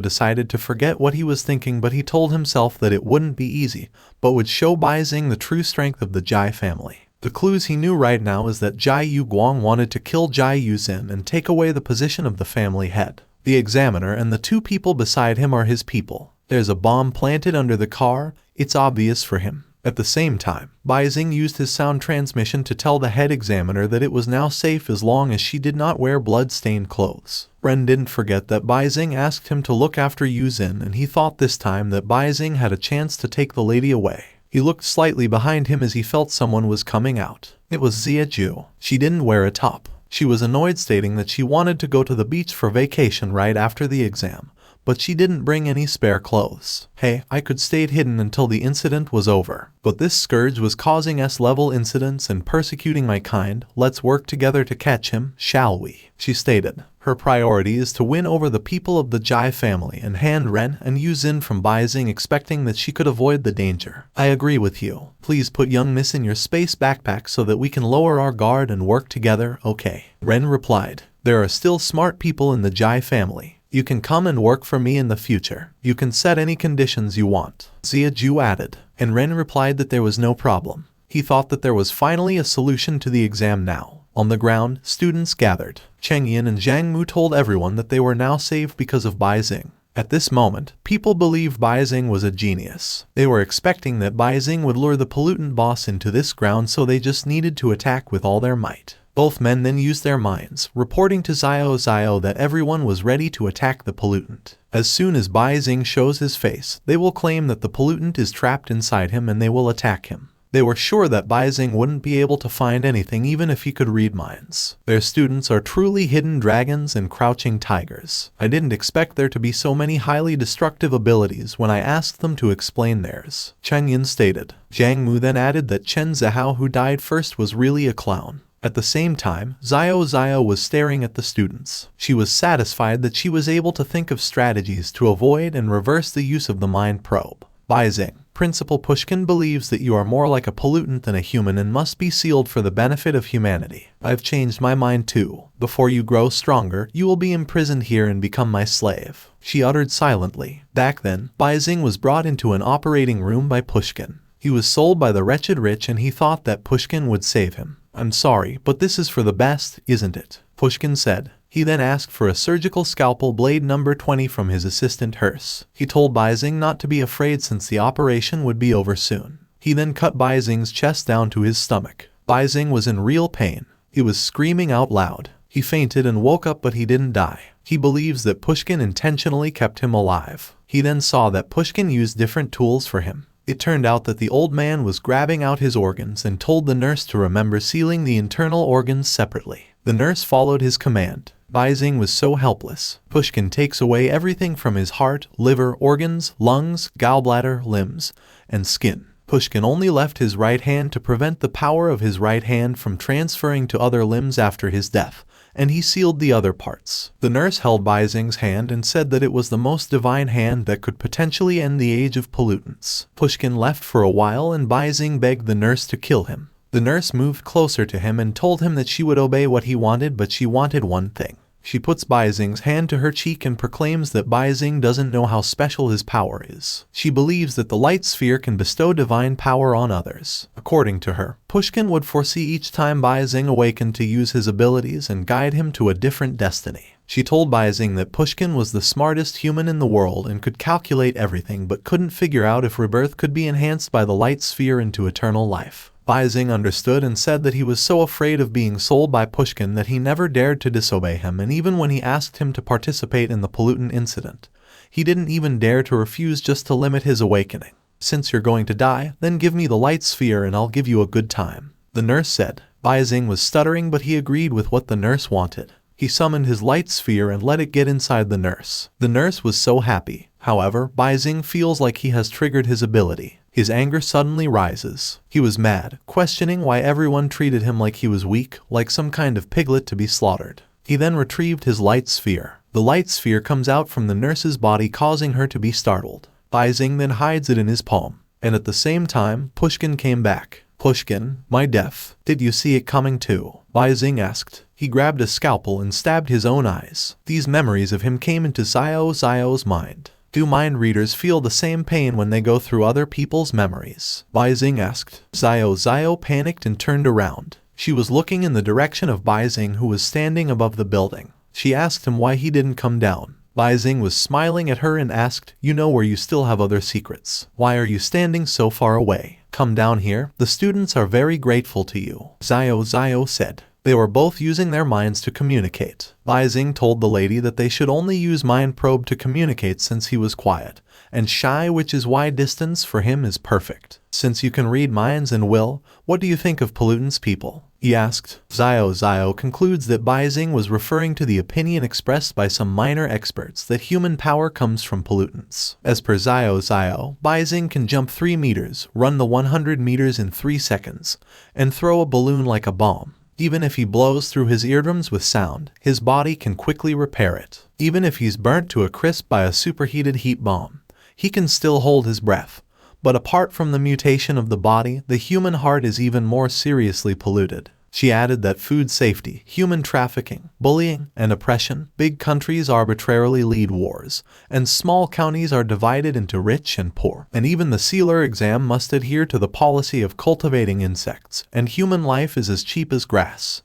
decided to forget what he was thinking, but he told himself that it wouldn't be easy, but would show Baizing the true strength of the Jai family. The clues he knew right now is that Jai Yu Guang wanted to kill Jai Yuzin and take away the position of the family head. The examiner and the two people beside him are his people. There's a bomb planted under the car. It's obvious for him. At the same time, Baizing used his sound transmission to tell the head examiner that it was now safe as long as she did not wear blood-stained clothes. Ren didn't forget that Baizing asked him to look after Yuzin, and he thought this time that Baizing had a chance to take the lady away. He looked slightly behind him as he felt someone was coming out. It was Ziaju. She didn't wear a top. She was annoyed, stating that she wanted to go to the beach for vacation right after the exam, but she didn't bring any spare clothes. Hey, I could stayed hidden until the incident was over. But this scourge was causing S-level incidents and persecuting my kind. Let's work together to catch him, shall we? She stated. Her priority is to win over the people of the Jai family and hand Ren and Yuzin from Baizing, expecting that she could avoid the danger. I agree with you. Please put young miss in your space backpack so that we can lower our guard and work together, okay? Ren replied. There are still smart people in the Jai family. You can come and work for me in the future. You can set any conditions you want. Ziaju added, and Ren replied that there was no problem. He thought that there was finally a solution to the exam now. On the ground, students gathered. Cheng Yin and Zhang Mu told everyone that they were now saved because of Baizing. At this moment, people believed Baizing was a genius. They were expecting that Baizing would lure the pollutant boss into this ground, so they just needed to attack with all their might. Both men then used their minds, reporting to Xiao that everyone was ready to attack the pollutant. As soon as Baizing shows his face, they will claim that the pollutant is trapped inside him and they will attack him. They were sure that Baizing wouldn't be able to find anything even if he could read minds. Their students are truly hidden dragons and crouching tigers. I didn't expect there to be so many highly destructive abilities when I asked them to explain theirs, Cheng Yin stated. Zhang Mu then added that Chen Zihao, who died first, was really a clown. At the same time, Xiao was staring at the students. She was satisfied that she was able to think of strategies to avoid and reverse the use of the mind probe. Baizing. Principal Pushkin believes that you are more like a pollutant than a human and must be sealed for the benefit of humanity. I've changed my mind too. Before you grow stronger, you will be imprisoned here and become my slave, she uttered silently. Back then, Baizing was brought into an operating room by Pushkin. He was sold by the wretched rich and he thought that Pushkin would save him. I'm sorry, but this is for the best, isn't it? Pushkin said. He then asked for a surgical scalpel blade number 20 from his assistant Hers. He told Baizing not to be afraid since the operation would be over soon. He then cut Baizing's chest down to his stomach. Baizing was in real pain. He was screaming out loud. He fainted and woke up, but he didn't die. He believes that Pushkin intentionally kept him alive. He then saw that Pushkin used different tools for him. It turned out that the old man was grabbing out his organs and told the nurse to remember sealing the internal organs separately. The nurse followed his command. Baizing was so helpless. Pushkin takes away everything from his heart, liver, organs, lungs, gallbladder, limbs, and skin. Pushkin only left his right hand to prevent the power of his right hand from transferring to other limbs after his death, and he sealed the other parts. The nurse held Baizing's hand and said that it was the most divine hand that could potentially end the age of pollutants. Pushkin left for a while and Baizing begged the nurse to kill him. The nurse moved closer to him and told him that she would obey what he wanted, but she wanted one thing. She puts Baizing's hand to her cheek and proclaims that Baizing doesn't know how special his power is. She believes that the light sphere can bestow divine power on others. According to her, Pushkin would foresee each time Baizing awakened to use his abilities and guide him to a different destiny. She told Baizing that Pushkin was the smartest human in the world and could calculate everything but couldn't figure out if rebirth could be enhanced by the light sphere into eternal life. Baizing understood and said that he was so afraid of being sold by Pushkin that he never dared to disobey him, and even when he asked him to participate in the pollutant incident, he didn't even dare to refuse just to limit his awakening. Since you're going to die, then give me the light sphere and I'll give you a good time, the nurse said. Baizing was stuttering, but he agreed with what the nurse wanted. He summoned his light sphere and let it get inside the nurse. The nurse was so happy. However, Baizing feels like he has triggered his ability. His anger suddenly rises. He was mad, questioning why everyone treated him like he was weak, like some kind of piglet to be slaughtered. He then retrieved his light sphere. The light sphere comes out from the nurse's body, causing her to be startled. Baizing then hides it in his palm. And at the same time, Pushkin came back. Pushkin, my death, did you see it coming too? Baizing asked. He grabbed a scalpel and stabbed his own eyes. These memories of him came into Xiao's mind. Do mind readers feel the same pain when they go through other people's memories? Baizing asked. Xiao panicked and turned around. She was looking in the direction of Baizing, who was standing above the building. She asked him why he didn't come down. Baizing was smiling at her and asked, you know where you still have other secrets. Why are you standing so far away? Come down here, the students are very grateful to you, Xiao said. They were both using their minds to communicate. Baizing told the lady that they should only use mind probe to communicate since he was quiet and shy, which is why distance for him is perfect. Since you can read minds and will, what do you think of pollutants people? He asked. Xiao concludes that Baizing was referring to the opinion expressed by some minor experts that human power comes from pollutants. As per Xiao, Baizing can jump 3 meters, run the 100 meters in 3 seconds, and throw a balloon like a bomb. Even if he blows through his eardrums with sound, his body can quickly repair it. Even if he's burnt to a crisp by a superheated heat bomb, he can still hold his breath. But apart from the mutation of the body, the human heart is even more seriously polluted. She added that food safety, human trafficking, bullying, and oppression, big countries arbitrarily lead wars, and small counties are divided into rich and poor. And even the sealer exam must adhere to the policy of cultivating insects, and human life is as cheap as grass.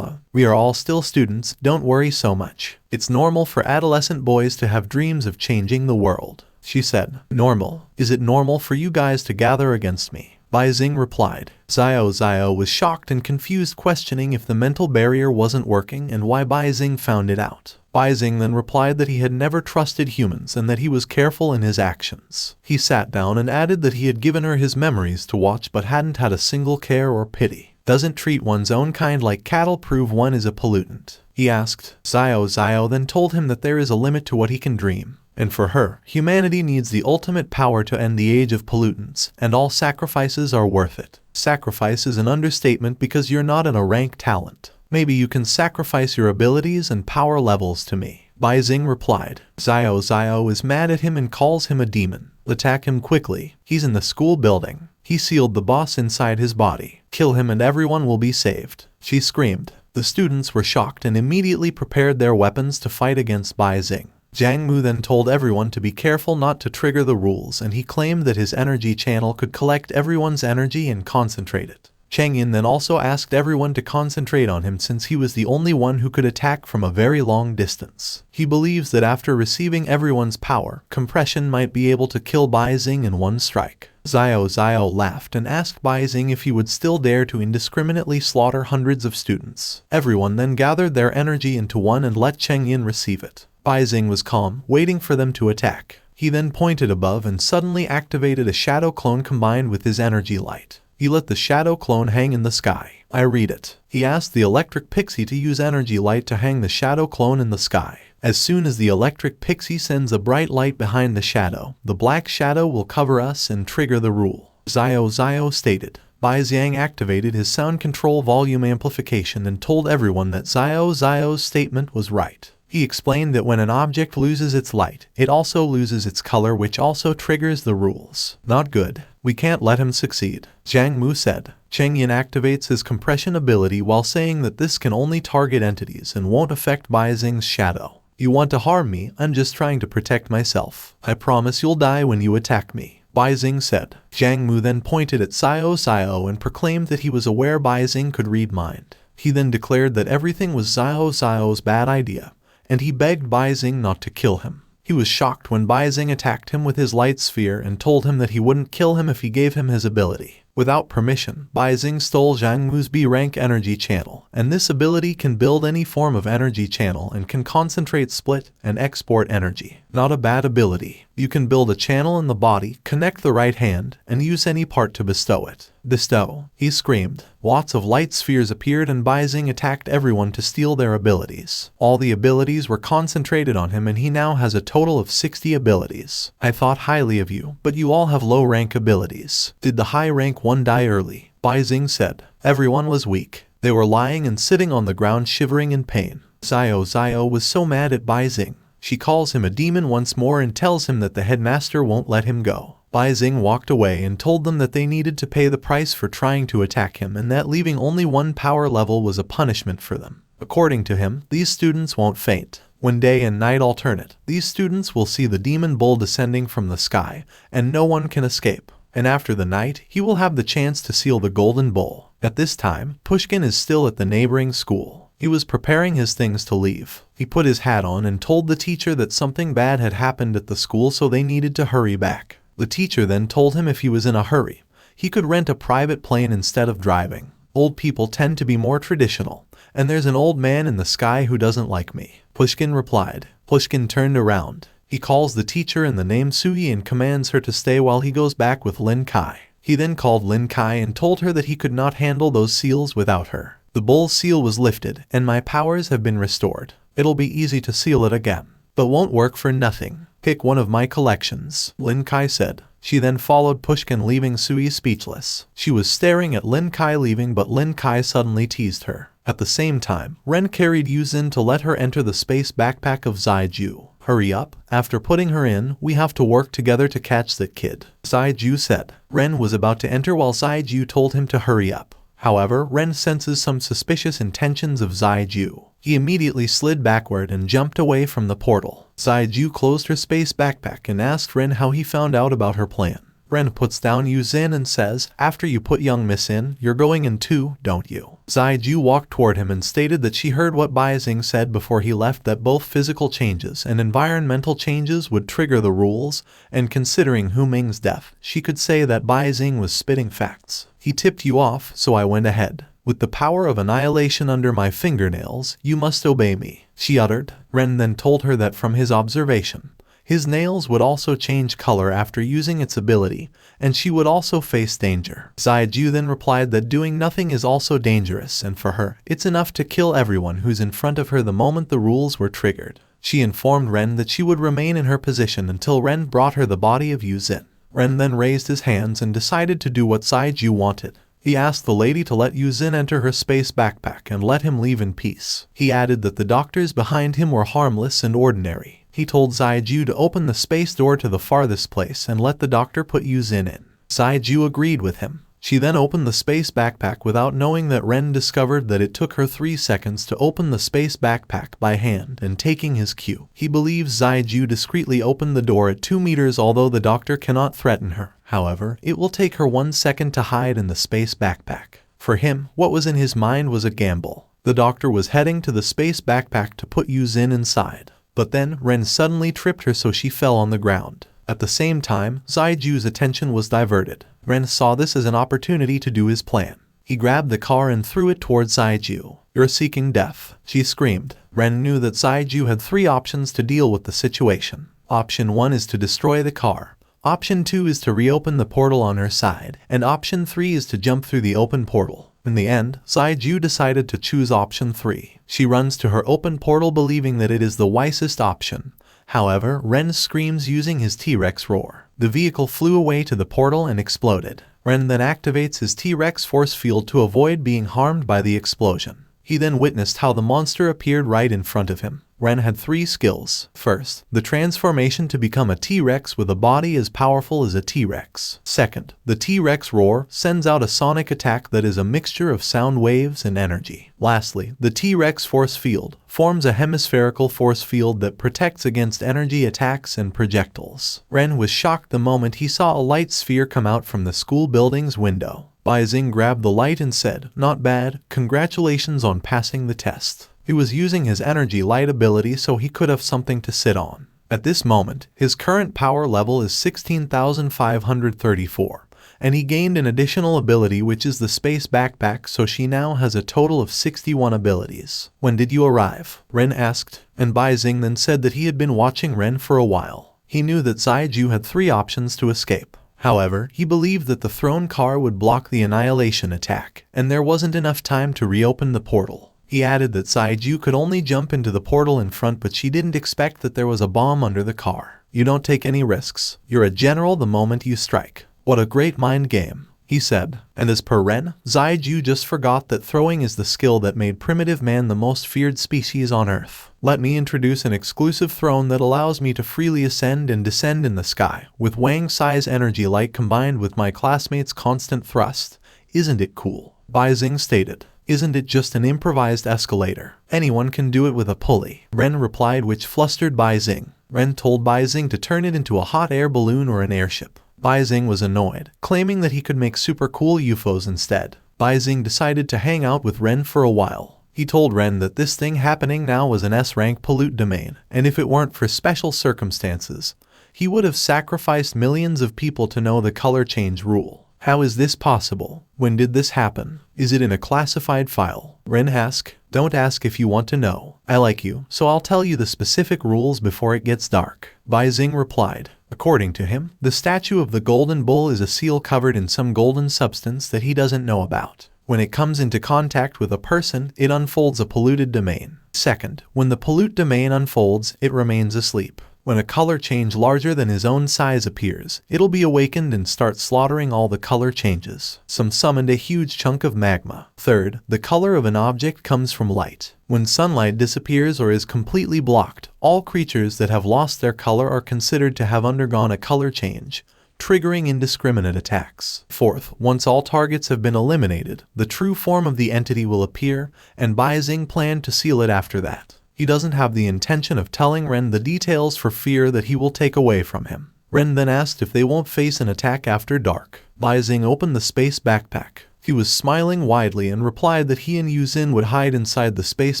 We are all still students, don't worry so much. It's normal for adolescent boys to have dreams of changing the world, she said. Normal? Is it normal for you guys to gather against me? Baizing replied. Xiao was shocked and confused, questioning if the mental barrier wasn't working and why Baizing found it out. Baizing then replied that he had never trusted humans and that he was careful in his actions. He sat down and added that he had given her his memories to watch but hadn't had a single care or pity. Doesn't treat one's own kind like cattle prove one is a pollutant? He asked. Xiao then told him that there is a limit to what he can dream. And for her, humanity needs the ultimate power to end the age of pollutants, and all sacrifices are worth it. Sacrifice is an understatement because you're not in a rank talent. Maybe you can sacrifice your abilities and power levels to me, Baizing replied. Xiao is mad at him and calls him a demon. Attack him quickly. He's in the school building. He sealed the boss inside his body. Kill him and everyone will be saved, she screamed. The students were shocked and immediately prepared their weapons to fight against Baizing. Jiang Mu then told everyone to be careful not to trigger the rules, and he claimed that his energy channel could collect everyone's energy and concentrate it. Cheng Yin then also asked everyone to concentrate on him since he was the only one who could attack from a very long distance. He believes that after receiving everyone's power, compression might be able to kill Baizing in one strike. Xiao laughed and asked Baizing if he would still dare to indiscriminately slaughter hundreds of students. Everyone then gathered their energy into one and let Cheng Yin receive it. Baizing was calm, waiting for them to attack. He then pointed above and suddenly activated a shadow clone combined with his energy light. He let the shadow clone hang in the sky. I read it. He asked the electric pixie to use energy light to hang the shadow clone in the sky. As soon as the electric pixie sends a bright light behind the shadow, the black shadow will cover us and trigger the rule, Xiao stated. Baizing activated his sound control volume amplification and told everyone that Xiao's statement was right. He explained that when an object loses its light, it also loses its color, which also triggers the rules. Not good. We can't let him succeed, Jiang Mu said. Cheng Yin activates his compression ability while saying that this can only target entities and won't affect Baizing's shadow. You want to harm me? I'm just trying to protect myself. I promise you'll die when you attack me, Baizing said. Jiang Mu then pointed at Xiao and proclaimed that he was aware Baizing could read mind. He then declared that everything was Xiao's bad idea, and he begged Baizing not to kill him. He was shocked when Baizing attacked him with his light sphere and told him that he wouldn't kill him if he gave him his ability. Without permission, Baizing stole Zhang Mu's B-rank energy channel, and this ability can build any form of energy channel and can concentrate, split, and export energy. Not a bad ability. You can build a channel in the body, connect the right hand, and use any part to bestow it. Bestow, he screamed. Lots of light spheres appeared and Baizing attacked everyone to steal their abilities. All the abilities were concentrated on him and he now has a total of 60 abilities. I thought highly of you, but you all have low-rank abilities. Did the high-rank one die early? Baizing said. Everyone was weak. They were lying and sitting on the ground shivering in pain. Xiao was so mad at Baizing. She calls him a demon once more and tells him that the headmaster won't let him go. Baizing walked away and told them that they needed to pay the price for trying to attack him and that leaving only one power level was a punishment for them. According to him, these students won't faint. When day and night alternate, these students will see the demon bull descending from the sky, and no one can escape. And after the night, he will have the chance to seal the golden bull. At this time, Pushkin is still at the neighboring school. He was preparing his things to leave. He put his hat on and told the teacher that something bad had happened at the school so they needed to hurry back. The teacher then told him if he was in a hurry, he could rent a private plane instead of driving. Old people tend to be more traditional, and there's an old man in the sky who doesn't like me. Pushkin replied. Pushkin turned around. He calls the teacher in the name Sui and commands her to stay while he goes back with Lin Kai. He then called Lin Kai and told her that he could not handle those seals without her. The bull seal was lifted, and my powers have been restored. It'll be easy to seal it again, but won't work for nothing. Pick one of my collections, Lin Kai said. She then followed Pushkin, leaving Sui speechless. She was staring at Lin Kai leaving, but Lin Kai suddenly teased her. At the same time, Ren carried Yuzin to let her enter the space backpack of Zaiju. Hurry up, after putting her in, we have to work together to catch that kid, Zaiju said. Ren was about to enter while Zaiju told him to hurry up. However, Ren senses some suspicious intentions of Zaiju. He immediately slid backward and jumped away from the portal. Zaiju closed her space backpack and asked Ren how he found out about her plan. Ren puts down Yuzin and says, after you put young miss in, you're going in too, don't you? Zaiju walked toward him and stated that she heard what Baizing said before he left, that both physical changes and environmental changes would trigger the rules, and considering Hu Ming's death, she could say that Baizing was spitting facts. He tipped you off, so I went ahead. With the power of annihilation under my fingernails, you must obey me, she uttered. Ren then told her that from his observation, his nails would also change color after using its ability, and she would also face danger. Zaiju then replied that doing nothing is also dangerous, and for her, it's enough to kill everyone who's in front of her the moment the rules were triggered. She informed Ren that she would remain in her position until Ren brought her the body of Yuzin. Ren then raised his hands and decided to do what Zaiju wanted. He asked the lady to let Yuzin enter her space backpack and let him leave in peace. He added that the doctors behind him were harmless and ordinary. He told Zaiju to open the space door to the farthest place and let the doctor put Yuzin in. Zaiju agreed with him. She then opened the space backpack without knowing that Ren discovered that it took her 3 seconds to open the space backpack by hand, and taking his cue, he believes Zaiju discreetly opened the door at 2 meters, although the doctor cannot threaten her. However, it will take her 1 second to hide in the space backpack. For him, what was in his mind was a gamble. The doctor was heading to the space backpack to put Yuzin inside. But then, Ren suddenly tripped her so she fell on the ground. At the same time, Zaiju's attention was diverted. Ren saw this as an opportunity to do his plan. He grabbed the car and threw it towards Zaiju. You're seeking death, she screamed. Ren knew that Zaiju had 3 options to deal with the situation. Option 1 is to destroy the car. Option 2 is to reopen the portal on her side. And option 3 is to jump through the open portal. In the end, Zaiju decided to choose option 3. She runs to her open portal believing that it is the wisest option. However, Ren screams using his T-Rex roar. The vehicle flew away to the portal and exploded. Ren then activates his T-Rex force field to avoid being harmed by the explosion. He then witnessed how the monster appeared right in front of him. Ren had 3 skills. First, the transformation to become a T-Rex with a body as powerful as a T-Rex. Second, the T-Rex roar sends out a sonic attack that is a mixture of sound waves and energy. Lastly, the T-Rex force field forms a hemispherical force field that protects against energy attacks and projectiles. Ren was shocked the moment he saw a light sphere come out from the school building's window. Baizing grabbed the light and said, "Not bad, congratulations on passing the test." He was using his energy light ability so he could have something to sit on. At this moment, his current power level is 16,534, and he gained an additional ability which is the space backpack, so she now has a total of 61 abilities. When did you arrive? Ren asked, and Baizing then said that he had been watching Ren for a while. He knew that Zaiju had 3 options to escape. However, he believed that the throne car would block the annihilation attack, and there wasn't enough time to reopen the portal. He added that Zaiju could only jump into the portal in front, but she didn't expect that there was a bomb under the car. You don't take any risks. You're a general the moment you strike. What a great mind game, he said. And as per Ren, Zaiju just forgot that throwing is the skill that made primitive man the most feared species on Earth. Let me introduce an exclusive throne that allows me to freely ascend and descend in the sky, with Wang Sai's energy light combined with my classmates' constant thrust. Isn't it cool? Baizing stated. Isn't it just an improvised escalator? Anyone can do it with a pulley, Ren replied, which flustered Baizing. Ren told Baizing to turn it into a hot air balloon or an airship. Baizing was annoyed, claiming that he could make super cool UFOs instead. Baizing decided to hang out with Ren for a while. He told Ren that this thing happening now was an S-rank pollute domain, and if it weren't for special circumstances, he would have sacrificed millions of people to know the color change rule. How is this possible? When did this happen? Is it in a classified file? Ren asked. Don't ask if you want to know. I like you, so I'll tell you the specific rules before it gets dark. Baizing replied. According to him, the statue of the golden bull is a seal covered in some golden substance that he doesn't know about. When it comes into contact with a person, it unfolds a polluted domain. Second, when the pollute domain unfolds, it remains asleep. When a color change larger than his own size appears, it'll be awakened and start slaughtering all the color changes. Some summoned a huge chunk of magma. Third, the color of an object comes from light. When sunlight disappears or is completely blocked, all creatures that have lost their color are considered to have undergone a color change, triggering indiscriminate attacks. Fourth, once all targets have been eliminated, the true form of the entity will appear, and Baizing planned to seal it after that. He doesn't have the intention of telling Ren the details for fear that he will take away from him. Ren then asked if they won't face an attack after dark. Baizing opened the space backpack. He was smiling widely and replied that he and Yuzin would hide inside the space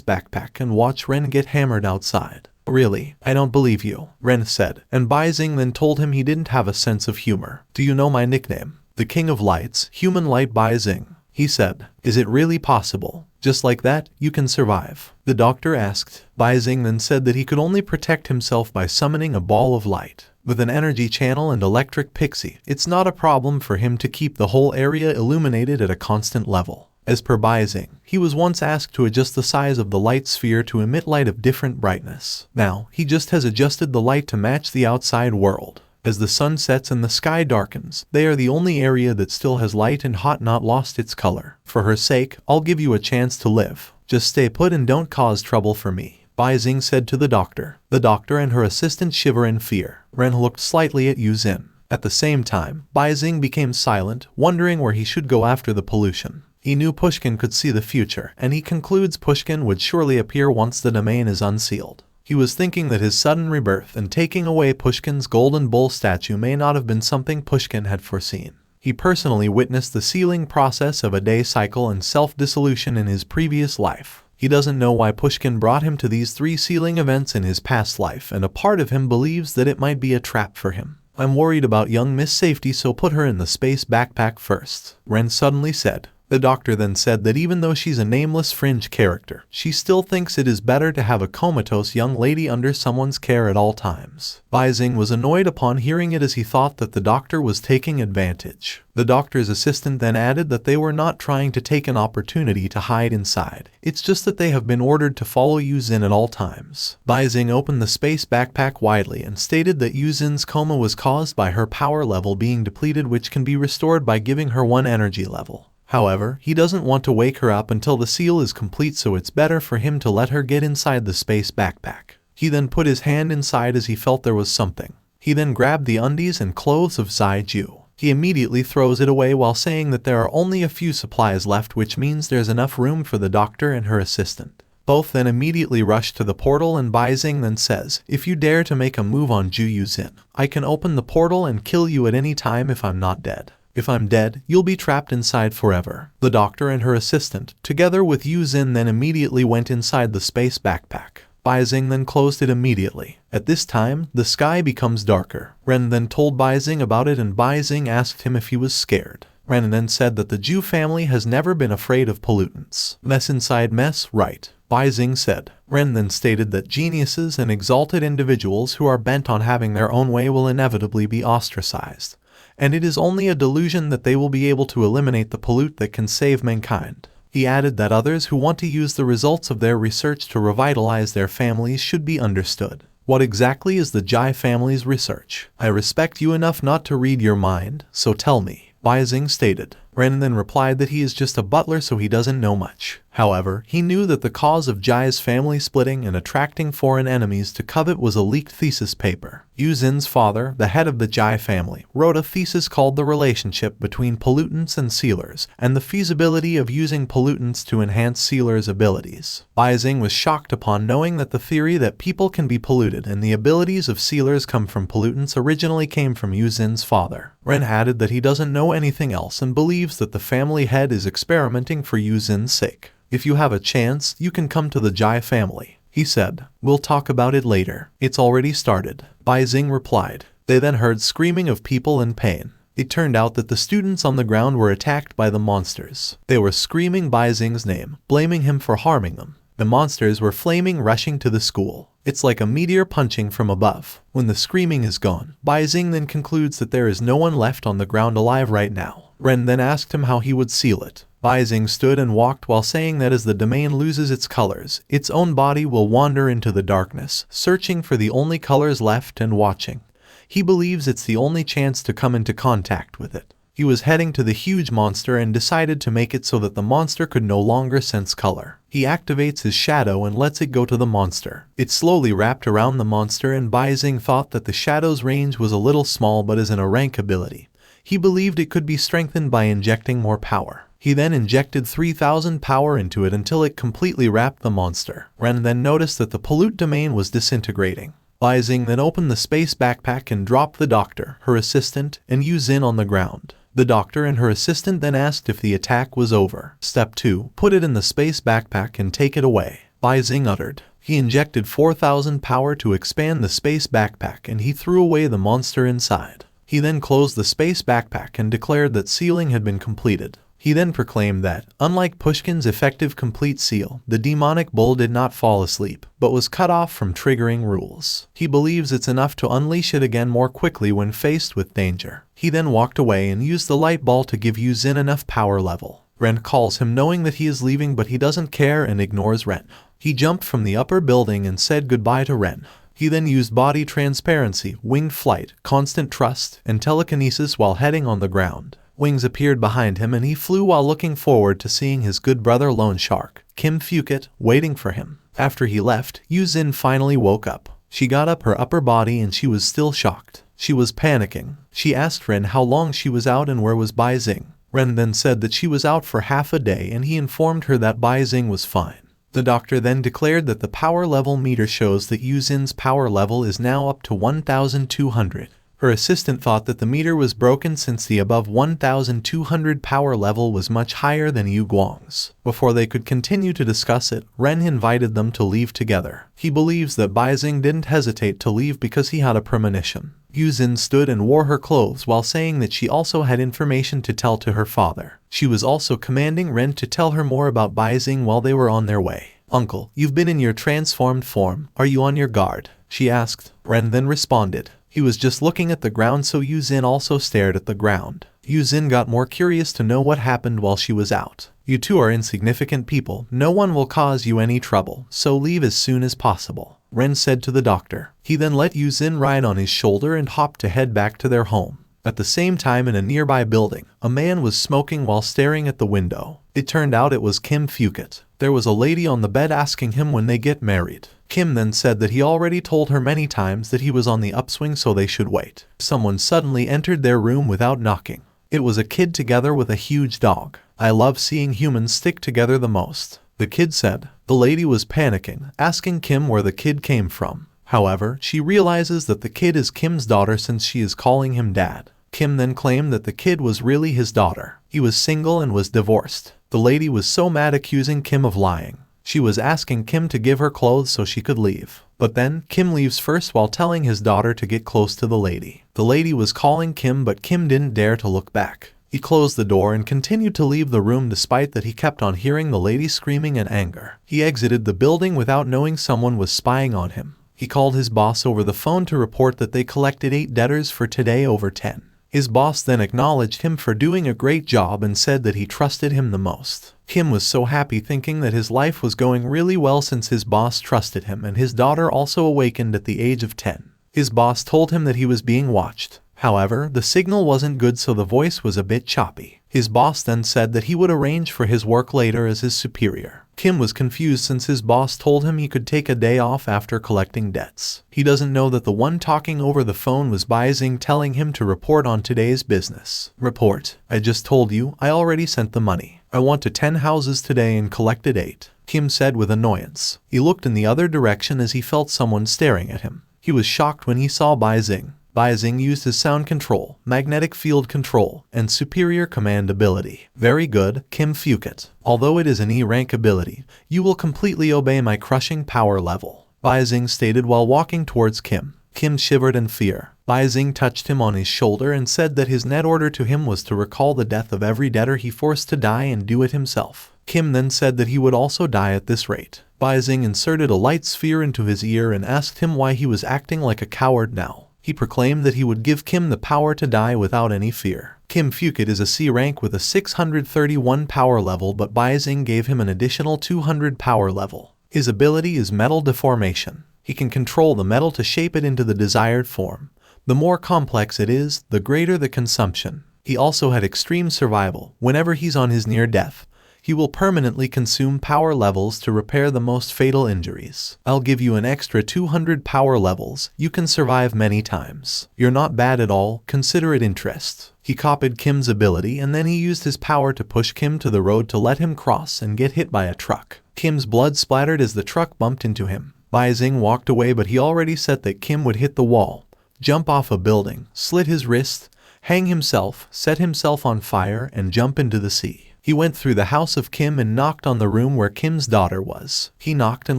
backpack and watch Ren get hammered outside. Really, I don't believe you, Ren said, and Baizing then told him he didn't have a sense of humor. Do you know my nickname? The King of Lights, Human Light Baizing, he said. Is it really possible? Just like that, you can survive? The doctor asked. Baizing then said that he could only protect himself by summoning a ball of light. With an energy channel and electric pixie, it's not a problem for him to keep the whole area illuminated at a constant level. As per Baizing, he was once asked to adjust the size of the light sphere to emit light of different brightness. Now, he just has adjusted the light to match the outside world. As the sun sets and the sky darkens, they are the only area that still has light and hot not lost its color. For her sake, I'll give you a chance to live. Just stay put and don't cause trouble for me, Baizing said to the doctor. The doctor and her assistant shiver in fear. Ren looked slightly at Yuzin. At the same time, Baizing became silent, wondering where he should go after the pollution. He knew Pushkin could see the future, and he concludes Pushkin would surely appear once the domain is unsealed. He was thinking that his sudden rebirth and taking away Pushkin's golden bull statue may not have been something Pushkin had foreseen. He personally witnessed the sealing process of a day cycle and self-dissolution in his previous life. He doesn't know why Pushkin brought him to these 3 sealing events in his past life, and a part of him believes that it might be a trap for him. I'm worried about young Miss Safety, so put her in the space backpack first, Ren suddenly said. The doctor then said that even though she's a nameless fringe character, she still thinks it is better to have a comatose young lady under someone's care at all times. Baizing was annoyed upon hearing it, as he thought that the doctor was taking advantage. The doctor's assistant then added that they were not trying to take an opportunity to hide inside. It's just that they have been ordered to follow Yuzin at all times. Baizing opened the space backpack widely and stated that Yuzin's coma was caused by her power level being depleted, which can be restored by giving her 1 energy level. However, he doesn't want to wake her up until the seal is complete, so it's better for him to let her get inside the space backpack. He then put his hand inside as he felt there was something. He then grabbed the undies and clothes of Zaiju. He immediately throws it away while saying that there are only a few supplies left, which means there's enough room for the doctor and her assistant. Both then immediately rush to the portal, and Baizing then says, if you dare to make a move on Ju Yuzin, I can open the portal and kill you at any time if I'm not dead. If I'm dead, you'll be trapped inside forever. The doctor and her assistant, together with Yu Xin, then immediately went inside the space backpack. Baizing then closed it immediately. At this time, the sky becomes darker. Ren then told Baizing about it, and Baizing asked him if he was scared. Ren then said that the Jew family has never been afraid of pollutants. Mess inside mess, right? Baizing said. Ren then stated that geniuses and exalted individuals who are bent on having their own way will inevitably be ostracized. And it is only a delusion that they will be able to eliminate the pollute that can save mankind. He added that others who want to use the results of their research to revitalize their families should be understood. What exactly is the Jai family's research? I respect you enough not to read your mind, so tell me, Baizing stated. Ren then replied that he is just a butler, so he doesn't know much. However, he knew that the cause of Jai's family splitting and attracting foreign enemies to covet was a leaked thesis paper. Yu Xin's father, the head of the Jai family, wrote a thesis called The Relationship Between Pollutants and Sealers, and the feasibility of using pollutants to enhance sealers' abilities. Baizing was shocked upon knowing that the theory that people can be polluted and the abilities of sealers come from pollutants originally came from Yu Xin's father. Ren added that he doesn't know anything else and believes that the family head is experimenting for Yu Xin's sake. If you have a chance, you can come to the Jai family, he said. We'll talk about it later. It's already started, Baizing replied. They then heard screaming of people in pain. It turned out that the students on the ground were attacked by the monsters. They were screaming Baizing's name, blaming him for harming them. The monsters were flaming, rushing to the school. It's like a meteor punching from above. When the screaming is gone, Baizing then concludes that there is no one left on the ground alive right now. Ren then asked him how he would seal it. Baizing stood and walked while saying that as the domain loses its colors, its own body will wander into the darkness, searching for the only colors left and watching. He believes it's the only chance to come into contact with it. He was heading to the huge monster and decided to make it so that the monster could no longer sense color. He activates his shadow and lets it go to the monster. It slowly wrapped around the monster, and Baizing thought that the shadow's range was a little small but is an rank ability. He believed it could be strengthened by injecting more power. He then injected 3000 power into it until it completely wrapped the monster. Ren then noticed that the pollute domain was disintegrating. Baizing then opened the space backpack and dropped the doctor, her assistant, and Yu Xin on the ground. The doctor and her assistant then asked if the attack was over. Step 2. Put it in the space backpack and take it away, Baizing uttered. He injected 4000 power to expand the space backpack, and he threw away the monster inside. He then closed the space backpack and declared that sealing had been completed. He then proclaimed that, unlike Pushkin's effective complete seal, the demonic bull did not fall asleep, but was cut off from triggering rules. He believes it's enough to unleash it again more quickly when faced with danger. He then walked away and used the light ball to give Yu Xin enough power level. Ren calls him knowing that he is leaving, but he doesn't care and ignores Ren. He jumped from the upper building and said goodbye to Ren. He then used body transparency, winged flight, constant trust, and telekinesis while heading on the ground. Wings appeared behind him and he flew while looking forward to seeing his good brother Lone Shark, Kim Fukit, waiting for him. After he left, Yu Xin finally woke up. She got up her upper body and she was still shocked. She was panicking. She asked Ren how long she was out and where was Baizing. Ren then said that she was out for half a day, and he informed her that Baizing was fine. The doctor then declared that the power level meter shows that Yu Xin's power level is now up to 1200. Her assistant thought that the meter was broken since the above 1200 power level was much higher than Yu Guang's. Before they could continue to discuss it, Ren invited them to leave together. He believes that Baizing didn't hesitate to leave because he had a premonition. Yu Xin stood and wore her clothes while saying that she also had information to tell to her father. She was also commanding Ren to tell her more about Baizing while they were on their way. "Uncle, you've been in your transformed form. Are you on your guard?" she asked. Ren then responded. He was just looking at the ground, so Yu Xin also stared at the ground. Yu Xin got more curious to know what happened while she was out. "You two are insignificant people. No one will cause you any trouble, so leave as soon as possible," Ren said to the doctor. He then let Yu Xin ride on his shoulder and hopped to head back to their home. At the same time, in a nearby building, a man was smoking while staring at the window. It turned out it was Kim Fukit. There was a lady on the bed asking him when they get married. Kim then said that he already told her many times that he was on the upswing, so they should wait. Someone suddenly entered their room without knocking. It was a kid together with a huge dog. "I love seeing humans stick together the most," the kid said. The lady was panicking, asking Kim where the kid came from. However, she realizes that the kid is Kim's daughter since she is calling him dad. Kim then claimed that the kid was really his daughter. He was single and was divorced. The lady was so mad, accusing Kim of lying. She was asking Kim to give her clothes so she could leave. But then, Kim leaves first while telling his daughter to get close to the lady. The lady was calling Kim, but Kim didn't dare to look back. He closed the door and continued to leave the room despite that he kept on hearing the lady screaming in anger. He exited the building without knowing someone was spying on him. He called his boss over the phone to report that they collected 8 debtors for today over 10. His boss then acknowledged him for doing a great job and said that he trusted him the most. Kim was so happy, thinking that his life was going really well since his boss trusted him, and his daughter also awakened at the age of 10. His boss told him that he was being watched. However, the signal wasn't good, so the voice was a bit choppy. His boss then said that he would arrange for his work later as his superior. Kim was confused since his boss told him he could take a day off after collecting debts. He doesn't know that the one talking over the phone was Beijing, telling him to report on today's business. Report. I just told you, I already sent the money. I went to 10 houses today and collected 8. Kim said with annoyance. He looked in the other direction as he felt someone staring at him. He was shocked when he saw Beijing. Beijing used his sound control, magnetic field control, and superior command ability. Very good, Kim Fukit. Although it is an E-rank ability, you will completely obey my crushing power level, Beijing stated while walking towards Kim. Kim shivered in fear. Beijing touched him on his shoulder and said that his net order to him was to recall the death of every debtor he forced to die and do it himself. Kim then said that he would also die at this rate. Beijing inserted a light sphere into his ear and asked him why he was acting like a coward now. He proclaimed that he would give Kim the power to die without any fear. Kim Fukit is a C rank with a 631 power level, but Beijing gave him an additional 200 power level. His ability is metal deformation. He can control the metal to shape it into the desired form. The more complex it is, the greater the consumption. He also had extreme survival. Whenever he's on his near death, he will permanently consume power levels to repair the most fatal injuries. I'll give you an extra 200 power levels. You can survive many times. You're not bad at all. Consider it interest. He copied Kim's ability and then he used his power to push Kim to the road to let him cross and get hit by a truck. Kim's blood splattered as the truck bumped into him. Beijing walked away, but he already said that Kim would hit the wall, jump off a building, slit his wrist, hang himself, set himself on fire, and jump into the sea. He went through the house of Kim and knocked on the room where Kim's daughter was. He knocked and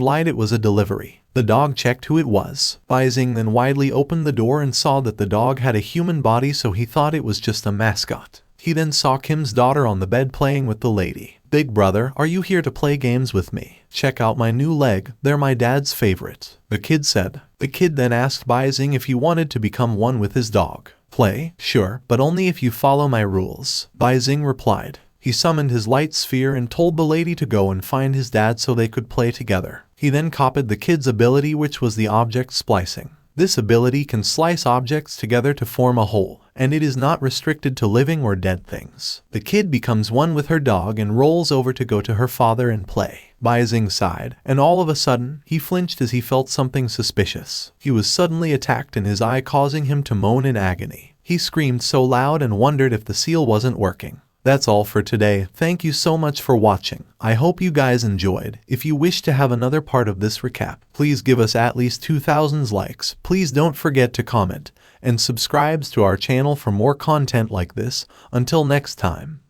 lied it was a delivery. The dog checked who it was. Beijing then widely opened the door and saw that the dog had a human body, so he thought it was just a mascot. He then saw Kim's daughter on the bed playing with the lady. Big brother, are you here to play games with me? Check out my new leg, they're my dad's favorite, the kid said. The kid then asked Beijing if he wanted to become one with his dog. Play? Sure, but only if you follow my rules, Beijing replied. He summoned his light sphere and told the lady to go and find his dad so they could play together. He then copied the kid's ability, which was the object splicing. This ability can slice objects together to form a whole, and it is not restricted to living or dead things. The kid becomes one with her dog and rolls over to go to her father and play. Beijing sighed, and all of a sudden, he flinched as he felt something suspicious. He was suddenly attacked in his eye, causing him to moan in agony. He screamed so loud and wondered if the seal wasn't working. That's all for today. Thank you so much for watching. I hope you guys enjoyed. If you wish to have another part of this recap, please give us at least 2,000 likes. Please don't forget to comment and subscribe to our channel for more content like this. Until next time.